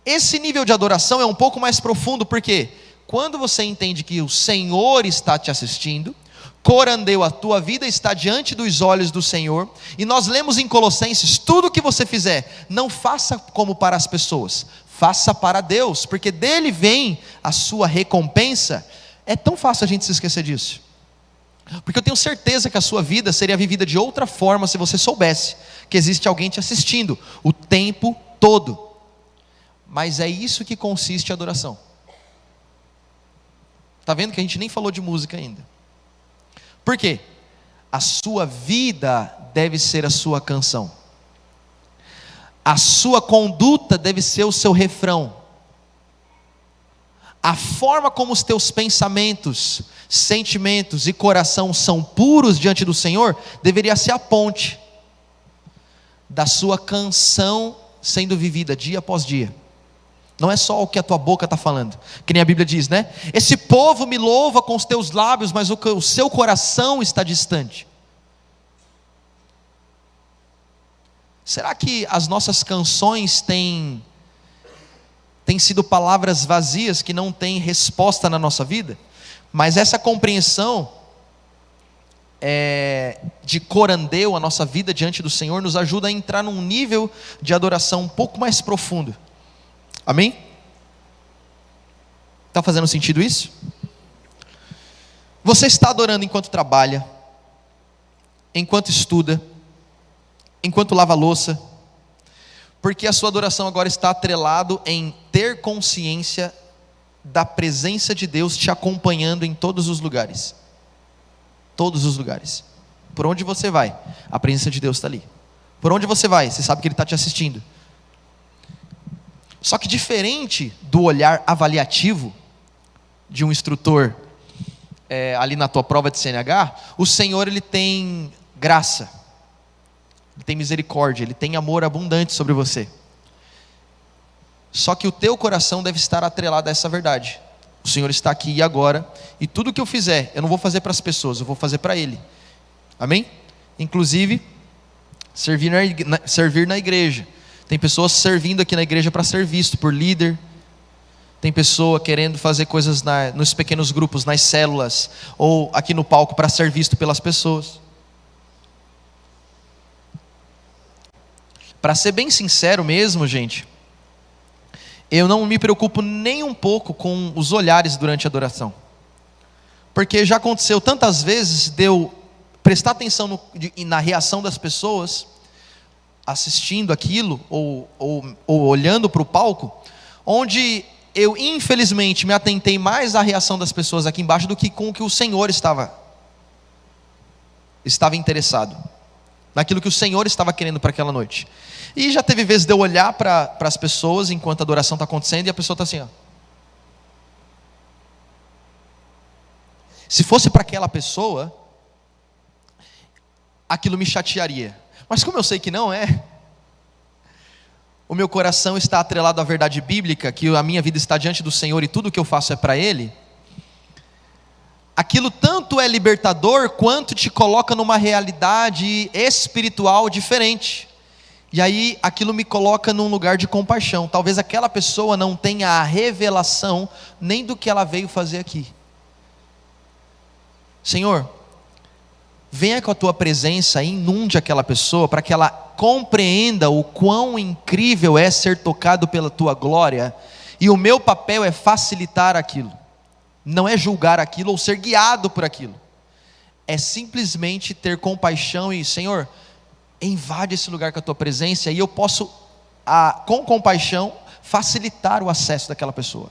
Esse nível de adoração é um pouco mais profundo, porque quando você entende que o Senhor está te assistindo, corandeu, a tua vida está diante dos olhos do Senhor, e nós lemos em Colossenses, tudo que você fizer, não faça como para as pessoas, faça para Deus, porque dele vem a sua recompensa. É tão fácil a gente se esquecer disso, porque eu tenho certeza que a sua vida seria vivida de outra forma se você soubesse que existe alguém te assistindo o tempo todo. Mas é isso que consiste a adoração. Está vendo que a gente nem falou de música ainda? Por quê? A sua vida deve ser a sua canção, a sua conduta deve ser o seu refrão, a forma como os teus pensamentos, sentimentos e coração são puros diante do Senhor, deveria ser a ponte da sua canção sendo vivida dia após dia. Não é só o que a tua boca está falando, que nem a Bíblia diz, né? Esse povo me louva com os teus lábios, mas o seu coração está distante. Será que as nossas canções têm sido palavras vazias que não têm resposta na nossa vida? Mas essa compreensão de corandeu, a nossa vida diante do Senhor, nos ajuda a entrar num nível de adoração um pouco mais profundo. Amém? Está fazendo sentido isso? Você está adorando enquanto trabalha, enquanto estuda, enquanto lava a louça, porque a sua adoração agora está atrelado em ter consciência da presença de Deus te acompanhando em todos os lugares. Todos os lugares. Por onde você vai, a presença de Deus está ali. Por onde você vai, você sabe que Ele está te assistindo. Só que diferente do olhar avaliativo de um instrutor ali na tua prova de CNH, o Senhor Ele tem graça, Ele tem misericórdia, Ele tem amor abundante sobre você. Só que o teu coração deve estar atrelado a essa verdade. O Senhor está aqui e agora, e tudo que eu fizer, eu não vou fazer para as pessoas, eu vou fazer para Ele. Amém? Inclusive, servir na igreja. Tem pessoas servindo aqui na igreja para ser visto por líder. Tem pessoa querendo fazer coisas nos pequenos grupos, nas células, ou aqui no palco para ser visto pelas pessoas. Para ser bem sincero mesmo, gente, eu não me preocupo nem um pouco com os olhares durante a adoração. Porque já aconteceu tantas vezes de eu prestar atenção na reação das pessoas assistindo aquilo ou olhando para o palco, onde eu infelizmente me atentei mais à reação das pessoas aqui embaixo do que com o que o Senhor estava interessado, naquilo que o Senhor estava querendo para aquela noite. E já teve vezes de eu olhar para as pessoas enquanto a adoração está acontecendo e a pessoa está assim, ó. Se fosse para aquela pessoa, aquilo me chatearia. Mas como eu sei que não é, o meu coração está atrelado à verdade bíblica, que a minha vida está diante do Senhor e tudo que eu faço é para Ele, aquilo tanto é libertador, quanto te coloca numa realidade espiritual diferente. E aí aquilo me coloca num lugar de compaixão. Talvez aquela pessoa não tenha a revelação nem do que ela veio fazer aqui. Senhor, venha com a tua presença e inunde aquela pessoa, para que ela compreenda o quão incrível é ser tocado pela tua glória, e o meu papel é facilitar aquilo, não é julgar aquilo ou ser guiado por aquilo, é simplesmente ter compaixão e, Senhor, invade esse lugar com a tua presença, e eu posso, com compaixão, facilitar o acesso daquela pessoa.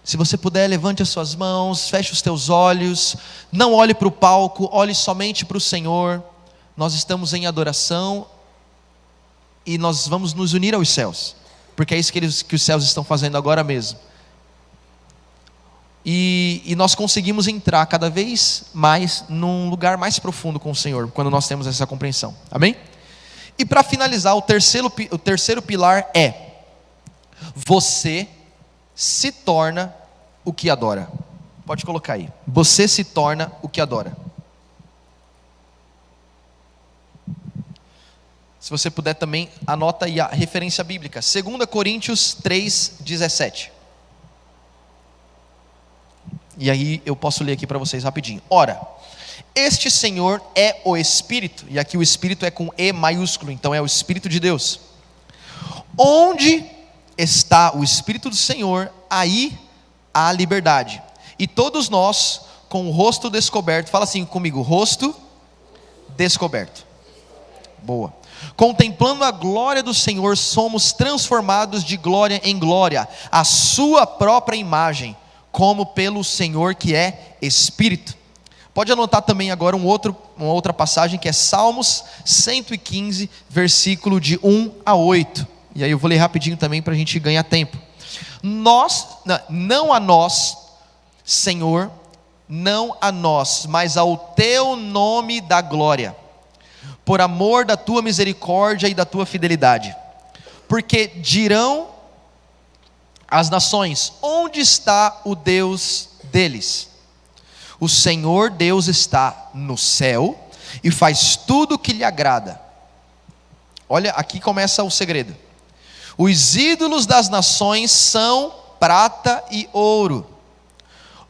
Se você puder, levante as suas mãos, feche os teus olhos, não olhe para o palco, olhe somente para o Senhor, nós estamos em adoração e nós vamos nos unir aos céus, porque é isso que os céus estão fazendo agora mesmo. E nós conseguimos entrar cada vez mais num lugar mais profundo com o Senhor, quando nós temos essa compreensão. Amém? E para finalizar, o terceiro pilar é: você se torna o que adora. Pode colocar aí. Você se torna o que adora. Se você puder também, anota aí a referência bíblica. 2 Coríntios 3:17. E aí eu posso ler aqui para vocês rapidinho. Ora, este Senhor é o Espírito, e aqui o Espírito é com E maiúsculo, então é o Espírito de Deus. Onde está o Espírito do Senhor, aí há liberdade. E todos nós, com o rosto descoberto, fala assim comigo, rosto descoberto. Boa. Contemplando a glória do Senhor, somos transformados de glória em glória, a sua própria imagem, como pelo Senhor que é Espírito. Pode anotar também agora uma outra passagem, que é Salmos 115, versículo de 1 a 8. E aí eu vou ler rapidinho também para a gente ganhar tempo. Não a nós, Senhor, não a nós, mas ao teu nome da glória, por amor da tua misericórdia e da tua fidelidade. Porque dirão as nações: onde está o Deus deles? O Senhor Deus está no céu e faz tudo o que lhe agrada. Olha, aqui começa o segredo. Os ídolos das nações são prata e ouro,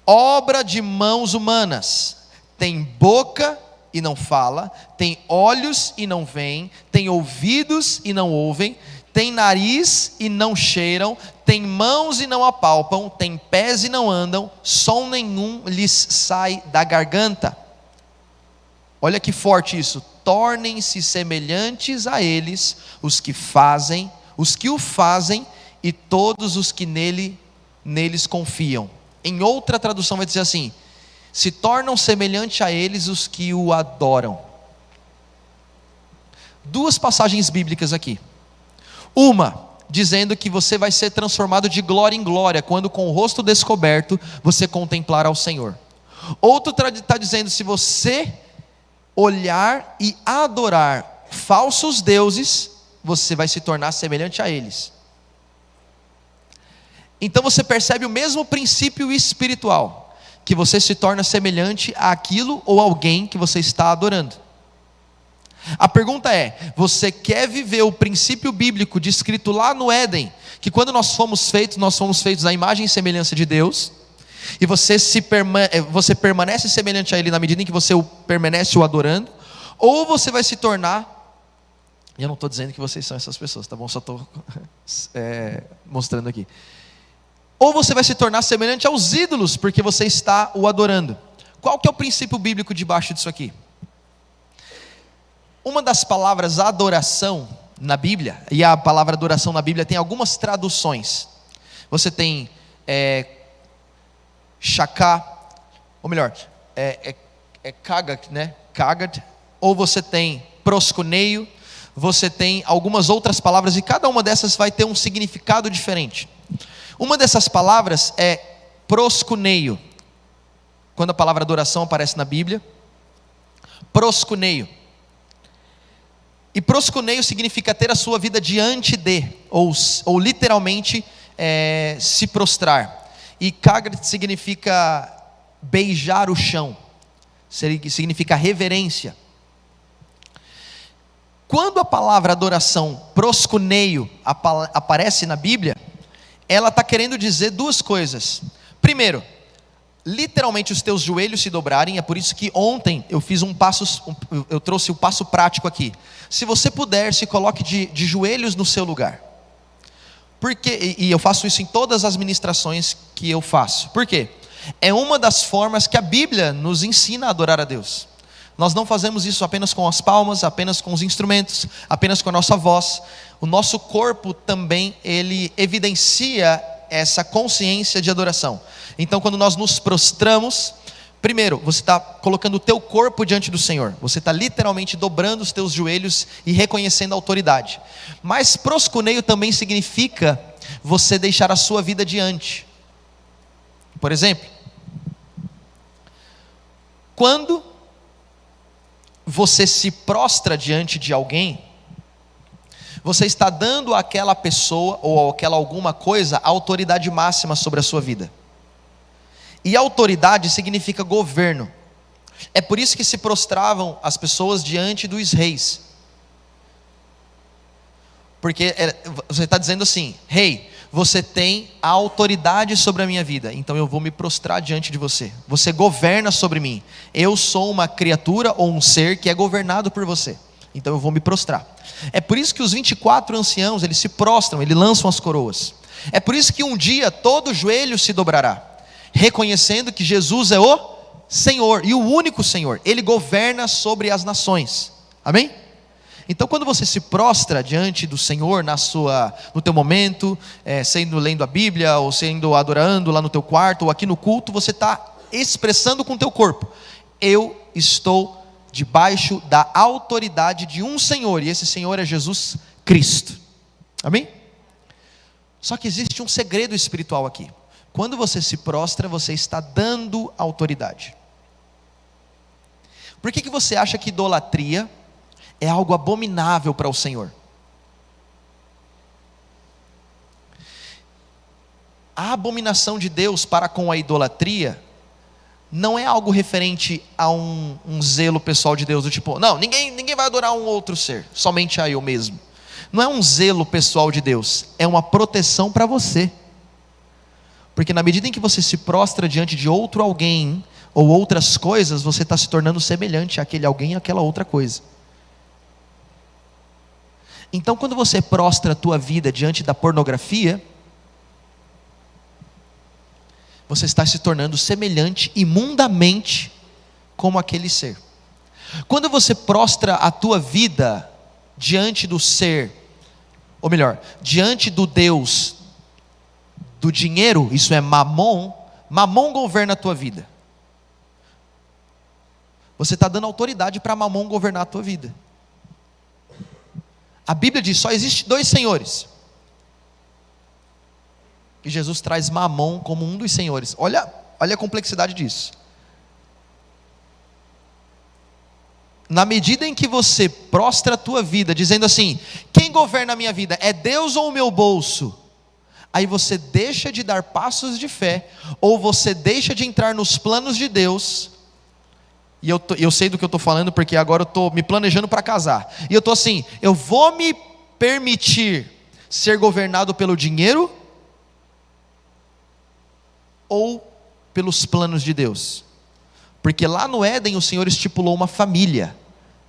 obra de mãos humanas. Tem boca e não fala, tem olhos e não veem, tem ouvidos e não ouvem, tem nariz e não cheiram, tem mãos e não apalpam, tem pés e não andam, som nenhum lhes sai da garganta. Olha que forte isso. Tornem-se semelhantes a eles os que o fazem e todos os que neles confiam. Em outra tradução vai dizer assim: se tornam semelhantes a eles os que o adoram. Duas passagens bíblicas aqui. Uma, dizendo que você vai ser transformado de glória em glória, quando com o rosto descoberto, você contemplar ao Senhor. Outro está dizendo, se você olhar e adorar falsos deuses, você vai se tornar semelhante a eles. Então você percebe o mesmo princípio espiritual, que você se torna semelhante àquilo ou alguém que você está adorando. A pergunta é: você quer viver o princípio bíblico descrito lá no Éden, que quando nós fomos feitos à imagem e semelhança de Deus, e você permanece semelhante a Ele na medida em que você permanece o adorando, ou você vai se tornar, e eu não estou dizendo que vocês são essas pessoas, tá bom? Só estou mostrando aqui. Ou você vai se tornar semelhante aos ídolos, porque você está o adorando. Qual que é o princípio bíblico debaixo disso aqui? Uma das palavras adoração na Bíblia, e a palavra adoração na Bíblia tem algumas traduções. Você tem shaká, ou melhor, kagat, né? Kagat, ou você tem proskuneio, você tem algumas outras palavras, e cada uma dessas vai ter um significado diferente. Uma dessas palavras é proskuneio. Quando a palavra adoração aparece na Bíblia, proskuneio. E proskuneio significa ter a sua vida diante de, ou literalmente se prostrar. E kagat significa beijar o chão, significa reverência. Quando a palavra adoração, proskuneio, aparece na Bíblia, ela está querendo dizer duas coisas. Primeiro, literalmente os teus joelhos se dobrarem. É por isso que ontem eu trouxe o passo prático aqui. Se você puder, se coloque de joelhos no seu lugar. E eu faço isso em todas as ministrações que eu faço. Por quê? É uma das formas que a Bíblia nos ensina a adorar a Deus. Nós não fazemos isso apenas com as palmas, apenas com os instrumentos, apenas com a nossa voz. O nosso corpo também, ele evidencia essa consciência de adoração. Então, quando nós nos prostramos, Primeiro, você está colocando o teu corpo diante do Senhor. Você está literalmente dobrando os teus joelhos e reconhecendo a autoridade. Mas proscuneio também significa você deixar a sua vida diante. Por exemplo, quando você se prostra diante de alguém, você está dando àquela pessoa ou àquela alguma coisa a autoridade máxima sobre a sua vida. E autoridade significa governo. É por isso que se prostravam as pessoas diante dos reis. Porque você está dizendo assim: rei, você tem a autoridade sobre a minha vida, então eu vou me prostrar diante de você. Você governa sobre mim. Eu sou uma criatura ou um ser que é governado por você, então eu vou me prostrar. É por isso que os 24 anciãos, eles se prostram, eles lançam as coroas. É por isso que um dia todo joelho se dobrará, reconhecendo que Jesus é o Senhor, e o único Senhor. Ele governa sobre as nações. Amém? Então quando você se prostra diante do Senhor no teu momento, sendo lendo a Bíblia, ou sendo adorando lá no teu quarto, ou aqui no culto, você está expressando com o teu corpo: eu estou debaixo da autoridade de um Senhor, e esse Senhor é Jesus Cristo. Amém? Só que existe um segredo espiritual aqui. Quando você se prostra, você está dando autoridade. Por que você acha que idolatria é algo abominável para o Senhor? A abominação de Deus para com a idolatria não é algo referente a um zelo pessoal de Deus, do tipo, não, ninguém vai adorar um outro ser, somente a eu mesmo. Não é um zelo pessoal de Deus, é uma proteção para você. Porque na medida em que você se prostra diante de outro alguém ou outras coisas, você está se tornando semelhante àquele alguém e àquela outra coisa. Então quando você prostra a tua vida diante da pornografia, você está se tornando semelhante imundamente como aquele ser. Quando você prostra a tua vida diante do ser, ou melhor, diante do Deus do dinheiro, isso é Mamon, Mamon governa a tua vida. Você está dando autoridade para Mamon governar a tua vida. A Bíblia diz: só existe 2 senhores. E Jesus traz Mamon como um dos senhores. Olha a complexidade disso. Na medida em que você prostra a tua vida, dizendo assim: quem governa a minha vida? É Deus ou o meu bolso? Aí você deixa de dar passos de fé, ou você deixa de entrar nos planos de Deus. E eu sei do que eu estou falando, porque agora eu estou me planejando para casar. E eu estou assim: eu vou me permitir ser governado pelo dinheiro ou pelos planos de Deus? Porque lá no Éden o Senhor estipulou uma família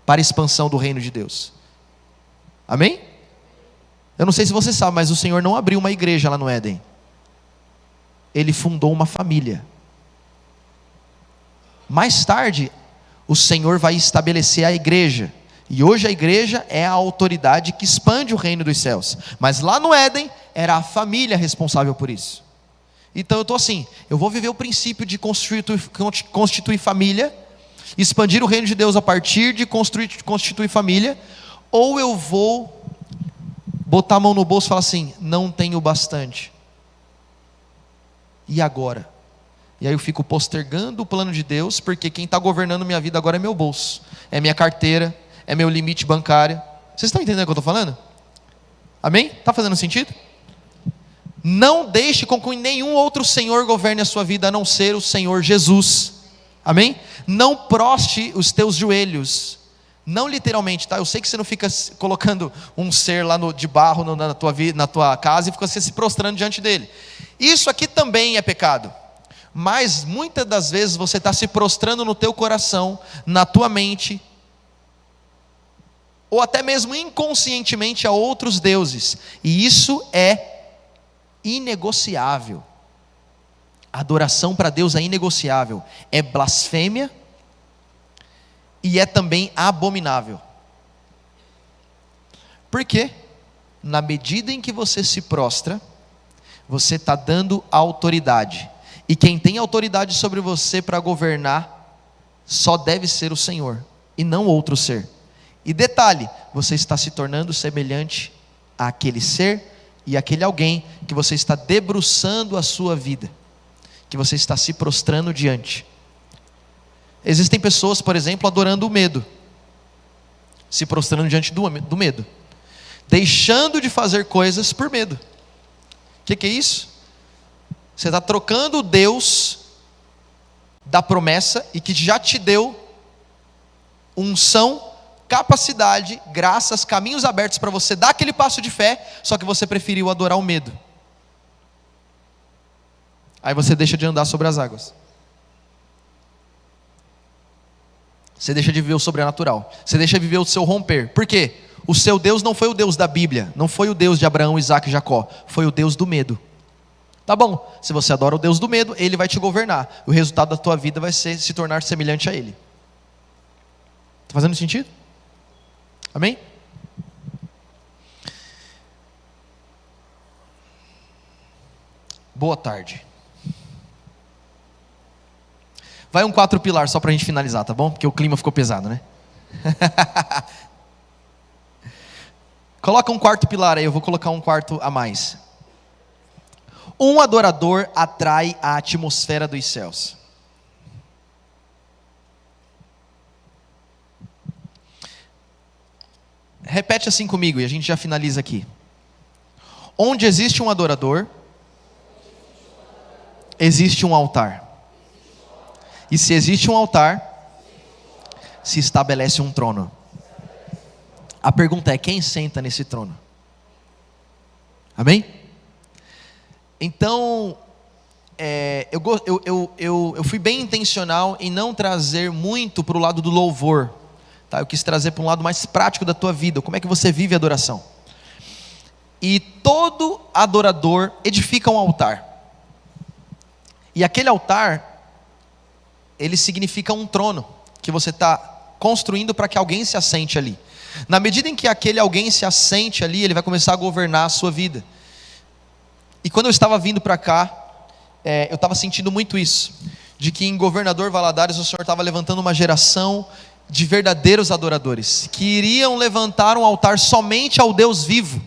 para a expansão do reino de Deus. Amém? Eu não sei se você sabe, mas o Senhor não abriu uma igreja lá no Éden. Ele fundou uma família. Mais tarde, o Senhor vai estabelecer a igreja. E hoje a igreja é a autoridade que expande o reino dos céus. Mas lá no Éden, era a família responsável por isso. Então eu estou assim: eu vou viver o princípio de constituir família, expandir o reino de Deus a partir de constituir família, ou eu vou botar a mão no bolso e falar assim: não tenho bastante. E agora? E aí eu fico postergando o plano de Deus, porque quem está governando minha vida agora é meu bolso, é minha carteira, é meu limite bancário. Vocês estão entendendo o que eu estou falando? Amém? Está fazendo sentido? Não deixe com que nenhum outro Senhor governe a sua vida, a não ser o Senhor Jesus. Amém? Não proste os teus joelhos. Não literalmente, tá? Eu sei que você não fica colocando um ser lá de barro na tua vida, na tua casa, e fica se prostrando diante dele. Isso aqui também é pecado. Mas muitas das vezes você está se prostrando no teu coração, na tua mente, ou até mesmo inconscientemente a outros deuses. E isso é inegociável. A adoração para Deus é inegociável. É blasfêmia e é também abominável. Por quê? Na medida em que você se prostra, você está dando autoridade. E quem tem autoridade sobre você para governar só deve ser o Senhor e não outro ser. E detalhe, você está se tornando semelhante àquele ser e àquele alguém que você está debruçando a sua vida, que você está se prostrando diante. Existem pessoas, por exemplo, adorando o medo, se prostrando diante do medo, deixando de fazer coisas por medo. O que é isso? Você está trocando o Deus da promessa e que já te deu unção, capacidade, graças, caminhos abertos para você dar aquele passo de fé, só que você preferiu adorar o medo. Aí você deixa de andar sobre as águas. Você deixa de viver o sobrenatural. Você deixa de viver o seu romper. Por quê? O seu Deus não foi o Deus da Bíblia, não foi o Deus de Abraão, Isaac e Jacó, foi o Deus do medo. Tá bom, se você adora o Deus do medo, Ele vai te governar. O resultado da tua vida vai ser se tornar semelhante a Ele. Está fazendo sentido? Amém? Boa tarde. Vai um 4 pilar só para a gente finalizar, tá bom? Porque o clima ficou pesado, né? Coloca um quarto pilar aí, eu vou colocar um quarto a mais. Um adorador atrai a atmosfera dos céus. Repete assim comigo e a gente já finaliza aqui. Onde existe um adorador, existe um altar. E se existe um altar, se estabelece um trono. A pergunta é: quem senta nesse trono? Amém? Então, eu fui bem intencional em não trazer muito para o lado do louvor, tá? Eu quis trazer para um lado mais prático da tua vida, como é que você vive a adoração. E todo adorador edifica um altar, e aquele altar, ele significa um trono, que você está construindo para que alguém se assente ali. Na medida em que aquele alguém se assente ali, ele vai começar a governar a sua vida. E quando eu estava vindo para cá, eu estava sentindo muito isso, de que em Governador Valadares o Senhor estava levantando uma geração de verdadeiros adoradores, que iriam levantar um altar somente ao Deus vivo,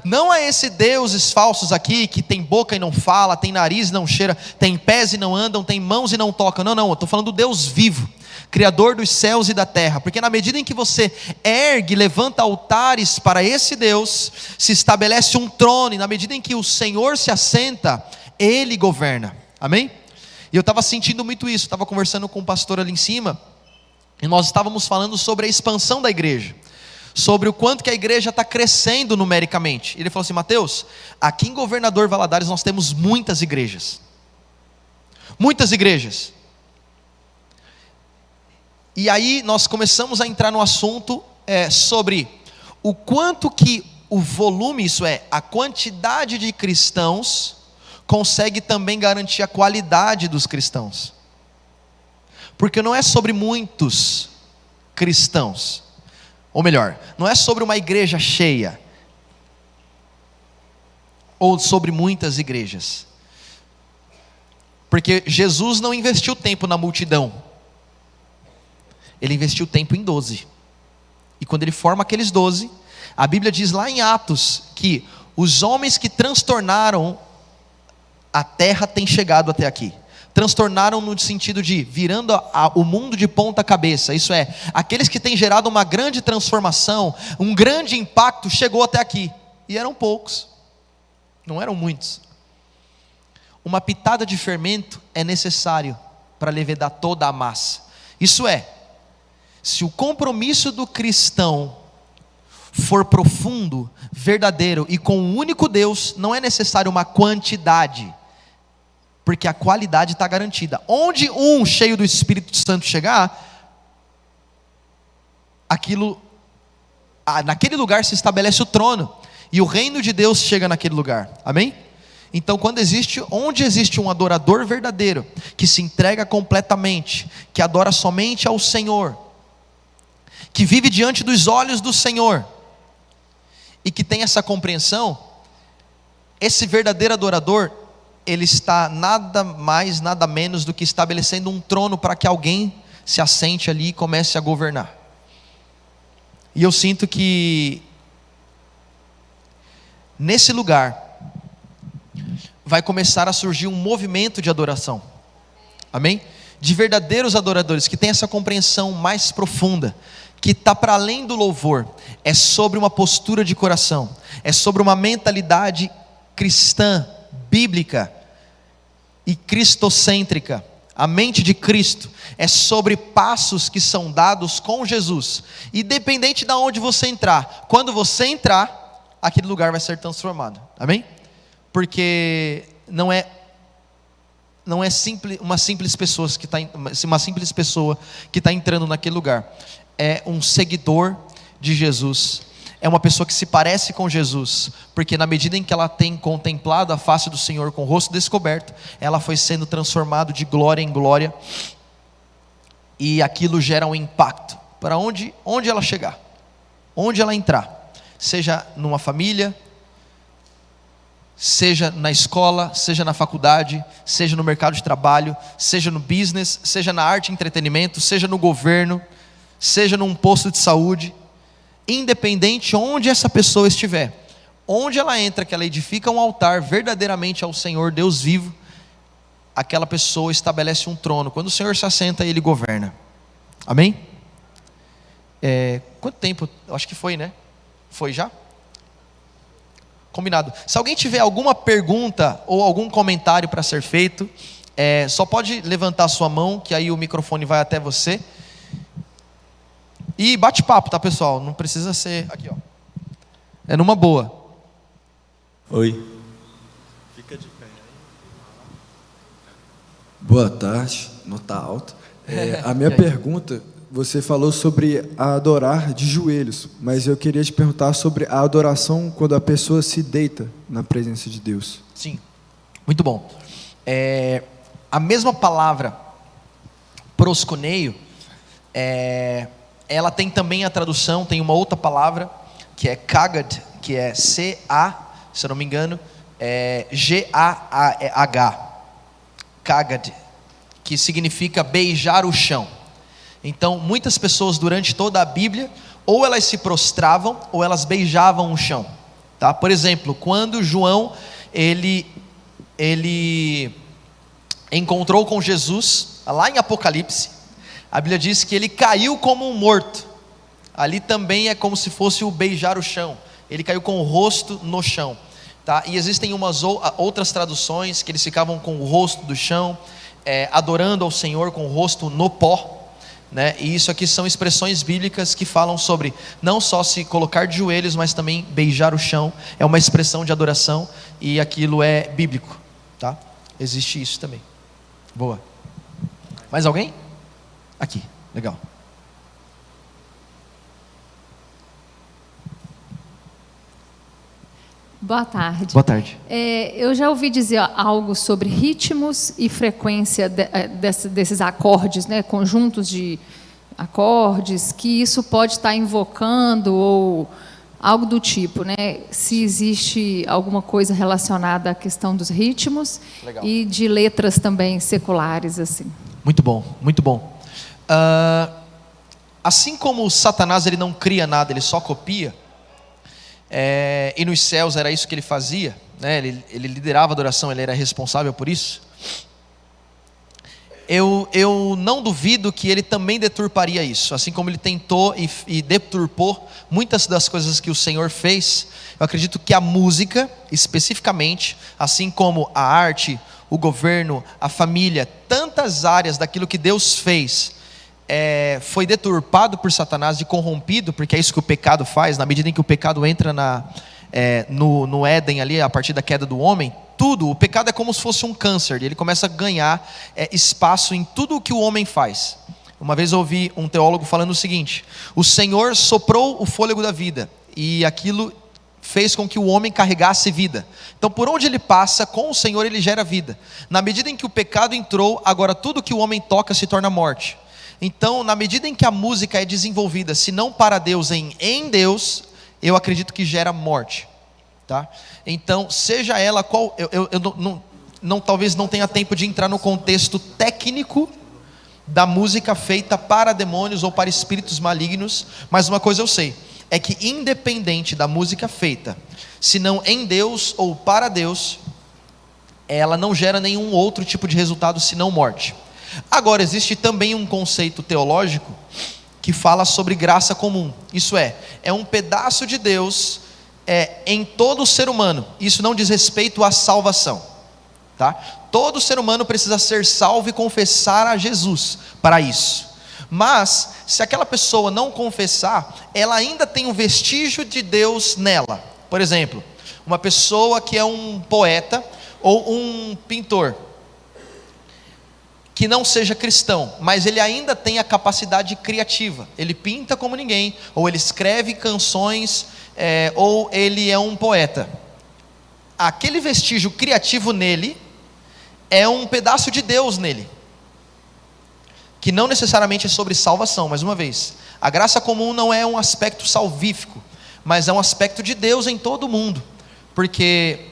não a esses deuses falsos aqui, que tem boca e não fala, tem nariz e não cheira, tem pés e não andam, tem mãos e não tocam. Não, eu estou falando do Deus vivo, Criador dos céus e da terra, porque na medida em que você ergue, levanta altares para esse Deus, se estabelece um trono, e na medida em que o Senhor se assenta, Ele governa, amém? E eu estava sentindo muito isso, estava conversando com o pastor ali em cima, e nós estávamos falando sobre a expansão da igreja, sobre o quanto que a igreja está crescendo numericamente. Ele falou assim: Mateus, aqui em Governador Valadares nós temos muitas igrejas, e aí nós começamos a entrar no assunto sobre o quanto que o volume, isso é, a quantidade de cristãos, consegue também garantir a qualidade dos cristãos. Porque não é sobre muitos cristãos, ou melhor, não é sobre uma igreja cheia, ou sobre muitas igrejas. Porque Jesus não investiu tempo na multidão, Ele investiu tempo em 12. E quando Ele forma aqueles 12, a Bíblia diz lá em Atos, que os homens que transtornaram a terra têm chegado até aqui. Transtornaram no sentido de virando o mundo de ponta cabeça. Isso é, aqueles que têm gerado uma grande transformação, um grande impacto, chegou até aqui. E eram poucos, não eram muitos. Uma pitada de fermento é necessário para levedar toda a massa. Isso é, se o compromisso do cristão for profundo, verdadeiro e com um único Deus, não é necessário uma quantidade, porque a qualidade está garantida. Onde um cheio do Espírito Santo chegar, naquele lugar se estabelece o trono, e o reino de Deus chega naquele lugar, amém? Então onde existe um adorador verdadeiro, que se entrega completamente, que adora somente ao Senhor, que vive diante dos olhos do Senhor, e que tem essa compreensão, esse verdadeiro adorador, ele está nada mais, nada menos do que estabelecendo um trono para que alguém se assente ali e comece a governar. E eu sinto que nesse lugar vai começar a surgir um movimento de adoração. Amém? De verdadeiros adoradores que têm essa compreensão mais profunda, que está para além do louvor, é sobre uma postura de coração, é sobre uma mentalidade cristã, bíblica e cristocêntrica. A mente de Cristo é sobre passos que são dados com Jesus, independente de onde você entrar. Quando você entrar, aquele lugar vai ser transformado. Amém? Porque não é uma simples pessoa que está entrando naquele lugar. É um seguidor de Jesus. É uma pessoa que se parece com Jesus, porque na medida em que ela tem contemplado a face do Senhor com o rosto descoberto, ela foi sendo transformada de glória em glória, e aquilo gera um impacto para onde ela chegar, onde ela entrar, seja numa família, seja na escola, seja na faculdade, seja no mercado de trabalho, seja no business, seja na arte e entretenimento, seja no governo, seja num posto de saúde, independente onde essa pessoa estiver, onde ela entra, que ela edifica um altar verdadeiramente ao Senhor Deus vivo, aquela pessoa estabelece um trono. Quando o Senhor se assenta, Ele governa. Amém? Quanto tempo? Eu acho que foi, né? Foi já? Combinado. Se alguém tiver alguma pergunta ou algum comentário para ser feito, só pode levantar sua mão, que aí o microfone vai até você. E bate-papo, tá, pessoal? Não precisa ser... Aqui, ó. É numa boa. Oi. Fica de pé aí. Boa tarde. Nota alta. A minha pergunta, você falou sobre adorar de joelhos, mas eu queria te perguntar sobre a adoração quando a pessoa se deita na presença de Deus. Sim. Muito bom. A mesma palavra prosconeio, ela tem também a tradução, tem uma outra palavra, que é kagad, que é C-A, se eu não me engano, G-A-H, kagad, que significa beijar o chão. Então, muitas pessoas durante toda a Bíblia, ou elas se prostravam, ou elas beijavam o chão. Tá? Por exemplo, quando João, ele encontrou com Jesus, lá em Apocalipse, a Bíblia diz que ele caiu como um morto. Ali também é como se fosse o beijar o chão. Ele caiu com o rosto no chão. Tá? E existem umas outras traduções que eles ficavam com o rosto do chão, adorando ao Senhor com o rosto no pó. Né? E isso aqui são expressões bíblicas que falam sobre não só se colocar de joelhos, mas também beijar o chão. É uma expressão de adoração e aquilo é bíblico. Tá? Existe isso também. Boa. Mais alguém? Aqui, legal. Boa tarde. Boa tarde. Eu já ouvi dizer algo sobre ritmos e frequência desses acordes, né, conjuntos de acordes, que isso pode estar invocando ou algo do tipo, né? Se existe alguma coisa relacionada à questão dos ritmos. Legal. E de letras também seculares, assim. Muito bom, muito bom. Assim como Satanás ele não cria nada, ele só copia, e nos céus era isso que ele fazia, né? Ele liderava a adoração, ele era responsável por isso. Eu não duvido que ele também deturparia isso, assim como ele tentou e deturpou muitas das coisas que o Senhor fez. Eu acredito que a música, especificamente, assim como a arte, o governo, a família, tantas áreas daquilo que Deus fez, foi deturpado por Satanás e corrompido, porque é isso que o pecado faz. Na medida em que o pecado entra no Éden ali, a partir da queda do homem, o pecado é como se fosse um câncer, ele começa a ganhar espaço em tudo o que o homem faz. Uma vez eu ouvi um teólogo falando o seguinte: o Senhor soprou o fôlego da vida, e aquilo fez com que o homem carregasse vida. Então por onde ele passa, com o Senhor ele gera vida. Na medida em que o pecado entrou, agora tudo que o homem toca se torna morte. Então, na medida em que a música é desenvolvida, se não para Deus, em Deus, eu acredito que gera morte. Tá? Então, seja ela qual... talvez não tenha tempo de entrar no contexto técnico da música feita para demônios ou para espíritos malignos, mas uma coisa eu sei, é que independente da música feita, se não em Deus ou para Deus, ela não gera nenhum outro tipo de resultado senão morte. Agora, existe também um conceito teológico que fala sobre graça comum. Isso é um pedaço de Deus em todo o ser humano. Isso não diz respeito à salvação, tá? Todo ser humano precisa ser salvo e confessar a Jesus para isso. Mas, se aquela pessoa não confessar, ela ainda tem um vestígio de Deus nela. Por exemplo, uma pessoa que é um poeta ou um pintor, que não seja cristão, mas ele ainda tem a capacidade criativa, ele pinta como ninguém, ou ele escreve canções, ou ele é um poeta. Aquele vestígio criativo nele é um pedaço de Deus nele, que não necessariamente é sobre salvação. Mais uma vez, a graça comum não é um aspecto salvífico, mas é um aspecto de Deus em todo o mundo, porque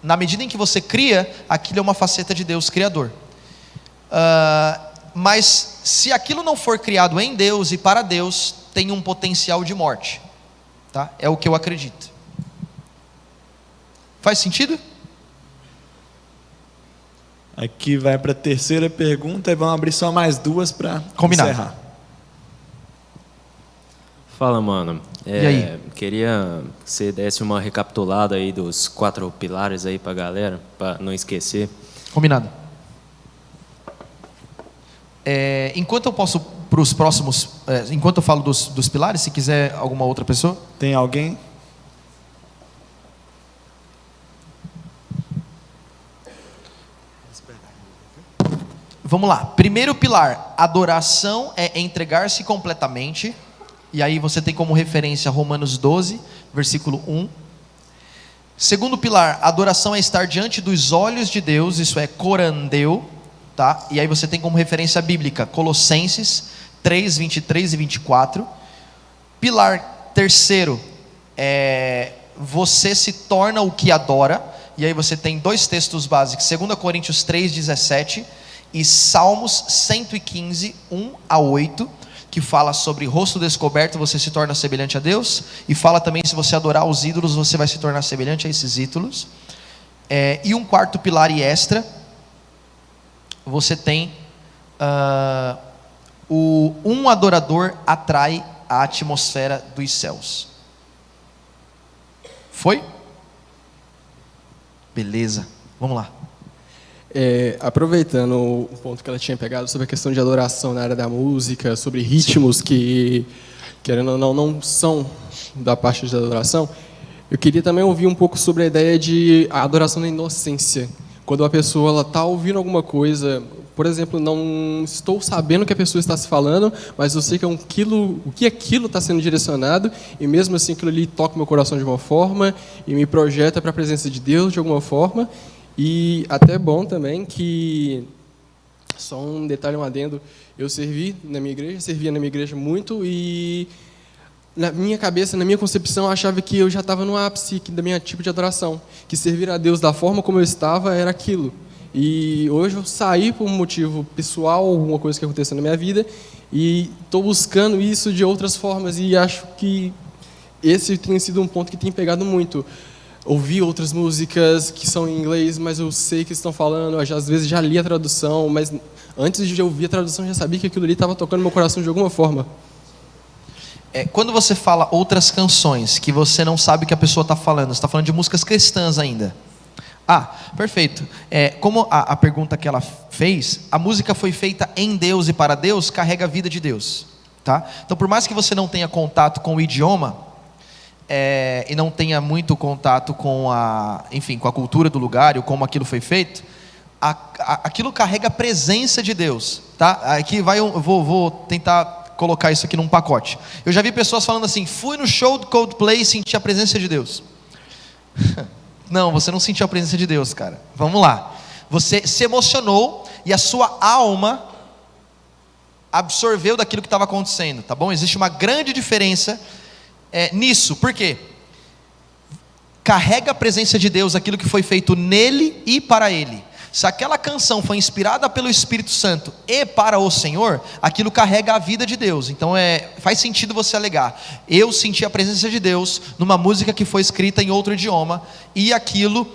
na medida em que você cria, aquilo é uma faceta de Deus criador. Mas se aquilo não for criado em Deus e para Deus, tem um potencial de morte, tá? É o que eu acredito. Faz sentido? Aqui vai para a terceira pergunta e vamos abrir só mais duas para encerrar. Fala, mano. E aí? Queria que você desse uma recapitulada aí dos 4 pilares aí pra galera, para não esquecer. Combinado. Enquanto eu posso para os próximos, enquanto eu falo dos pilares, se quiser alguma outra pessoa. Tem alguém? Vamos lá. Primeiro pilar, adoração é entregar-se completamente. E aí você tem como referência Romanos 12, versículo 1. Segundo pilar, adoração é estar diante dos olhos de Deus, isso é corandeu, tá? E aí você tem como referência bíblica Colossenses 3, 23 e 24. Pilar terceiro, você se torna o que adora. E aí você tem 2 textos básicos, 2 Coríntios 3, 17 e Salmos 115, 1 a 8, que fala sobre rosto descoberto, você se torna semelhante a Deus, e fala também, se você adorar os ídolos, você vai se tornar semelhante a esses ídolos. E um quarto pilar e extra, você tem um adorador atrai a atmosfera dos céus. Foi? Beleza, vamos lá. Aproveitando o ponto que ela tinha pegado sobre a questão de adoração na área da música, sobre ritmos que, querendo ou não são da parte da adoração, eu queria também ouvir um pouco sobre a ideia de a adoração da inocência. Quando a pessoa está ouvindo alguma coisa, por exemplo, não estou sabendo o que a pessoa está se falando, mas eu sei que o que aquilo está sendo direcionado, e mesmo assim aquilo ali toca o meu coração de uma forma e me projeta para a presença de Deus de alguma forma. E até bom também que, só um detalhe, um adendo, eu servia na minha igreja muito, e na minha cabeça, na minha concepção, eu achava que eu já estava no ápice da minha tipo de adoração, que servir a Deus da forma como eu estava era aquilo. E hoje eu saí por um motivo pessoal, alguma coisa que aconteceu na minha vida, e estou buscando isso de outras formas, e acho que esse tem sido um ponto que tem pegado muito. Ouvir outras músicas que são em inglês, mas eu sei que estão falando, às vezes já li a tradução, mas antes de ouvir a tradução já sabia que aquilo ali estava tocando meu coração de alguma forma. Quando você fala outras canções que você não sabe o que a pessoa está falando, você está falando de músicas cristãs ainda. Perfeito. Como a pergunta que ela fez, a música foi feita em Deus e para Deus, carrega a vida de Deus, tá? Então, por mais que você não tenha contato com o idioma, e não tenha muito contato com a cultura do lugar e como aquilo foi feito, aquilo carrega a presença de Deus, tá? Aqui eu vou tentar colocar isso aqui num pacote. Eu já vi pessoas falando assim: fui no show do Coldplay e senti a presença de Deus. Não, você não sentiu a presença de Deus, cara. Vamos lá. Você se emocionou e a sua alma absorveu daquilo que estava acontecendo, tá bom? Existe uma grande diferença nisso. Por quê? carrega a presença de Deus, aquilo que foi feito nele e para ele. Se aquela canção foi inspirada pelo Espírito Santo e para o Senhor, aquilo carrega a vida de Deus. Então faz sentido você alegar: eu senti a presença de Deus numa música que foi escrita em outro idioma e aquilo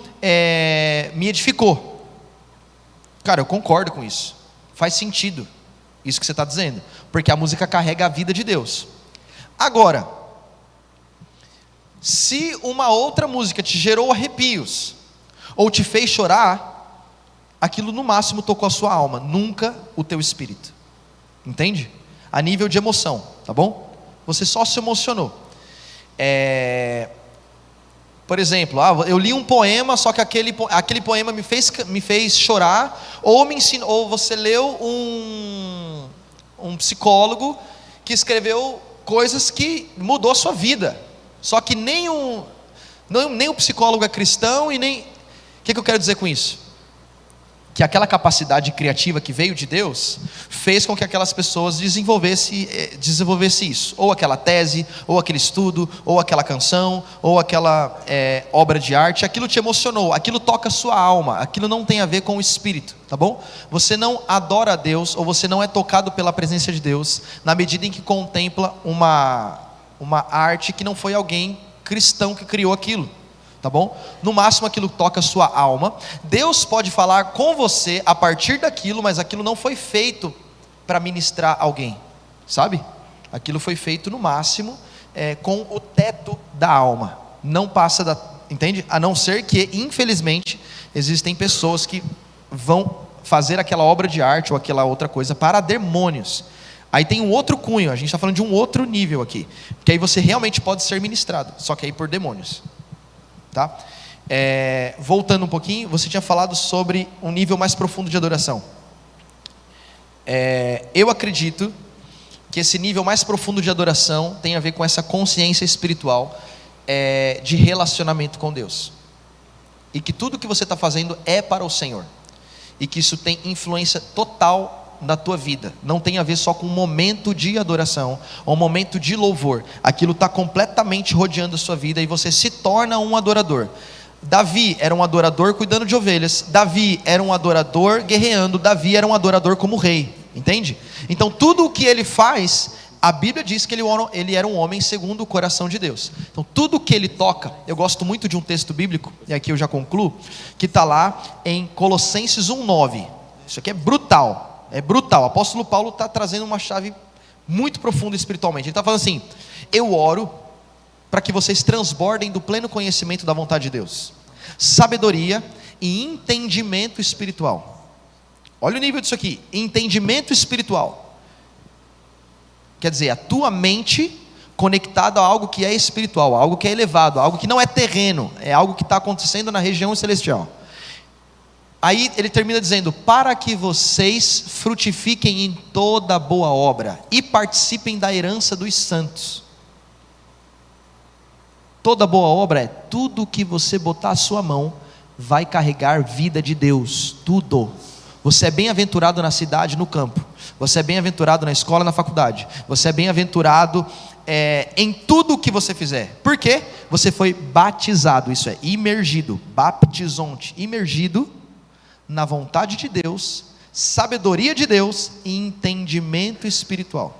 me edificou. Cara, eu concordo com isso. Faz sentido isso que você está dizendo, porque a música carrega a vida de Deus. Agora, se uma outra música te gerou arrepios ou te fez chorar, aquilo no máximo tocou a sua alma, nunca o teu espírito. Entende? A nível de emoção, tá bom? Você só se emocionou. Por exemplo, eu li um poema, só que aquele poema me fez chorar, ou você leu um psicólogo que escreveu coisas que mudou a sua vida. Só que nem o psicólogo é cristão e nem... O que eu quero dizer com isso? Que aquela capacidade criativa que veio de Deus fez com que aquelas pessoas desenvolvessem isso, ou aquela tese, ou aquele estudo, ou aquela canção, ou aquela obra de arte. Aquilo te emocionou, aquilo toca a sua alma, aquilo não tem a ver com o espírito, tá bom? Você não adora a Deus, ou você não é tocado pela presença de Deus na medida em que contempla uma arte que não foi alguém cristão que criou aquilo. Tá bom? No máximo aquilo toca a sua alma. Deus pode falar com você a partir daquilo, mas aquilo não foi feito para ministrar alguém, sabe? Aquilo foi feito no máximo com o teto da alma. Não passa entende? A não ser que, infelizmente, existem pessoas que vão fazer aquela obra de arte ou aquela outra coisa para demônios. Aí tem um outro cunho, a gente está falando de um outro nível aqui, que aí você realmente pode ser ministrado, só que aí por demônios. Tá? Voltando um pouquinho, você tinha falado sobre um nível mais profundo de adoração. Eu acredito que esse nível mais profundo de adoração tem a ver com essa consciência espiritual de relacionamento com Deus, e que tudo que você está fazendo é para o Senhor, e que isso tem influência total na tua vida, não tem a ver só com um momento de adoração, ou um momento de louvor. Aquilo está completamente rodeando a sua vida, e você se torna um adorador. Davi era um adorador cuidando de ovelhas, Davi era um adorador guerreando, Davi era um adorador como rei, entende? Então tudo o que ele faz, a Bíblia diz que ele era um homem segundo o coração de Deus. Então tudo o que ele toca, eu gosto muito de um texto bíblico, e aqui eu já concluo, que está lá em Colossenses 1:9. Isso aqui é brutal. É brutal. O apóstolo Paulo está trazendo uma chave muito profunda espiritualmente. Ele está falando assim: eu oro para que vocês transbordem do pleno conhecimento da vontade de Deus, sabedoria e entendimento espiritual. Olha o nível disso aqui: entendimento espiritual. Quer dizer, a tua mente conectada a algo que é espiritual, a algo que é elevado, a algo que não é terreno, é algo que está acontecendo na região celestial. Aí ele termina dizendo: para que vocês frutifiquem em toda boa obra e participem da herança dos santos. Toda boa obra é tudo que você botar a sua mão vai carregar vida de Deus, tudo. Você é bem-aventurado na cidade, no campo. Você é bem-aventurado na escola, na faculdade. Você é bem-aventurado em tudo o que você fizer. Por quê? Você foi batizado, isso é, imergido, baptizonte, imergido na vontade de Deus, sabedoria de Deus e entendimento espiritual.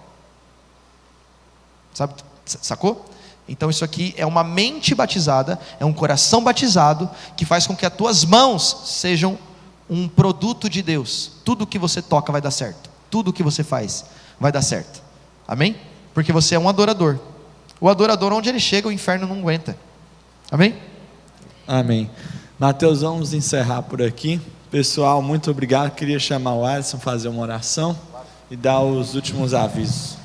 Sabe, sacou? Então isso aqui é uma mente batizada, é um coração batizado, que faz com que as tuas mãos sejam um produto de Deus. Tudo que você toca vai dar certo, tudo que você faz vai dar certo, amém? Porque você é um adorador. O adorador, onde ele chega, o inferno não aguenta, amém? Amém. Mateus, vamos encerrar por aqui. Pessoal, muito obrigado. Queria chamar o Alisson, fazer uma oração e dar os últimos avisos.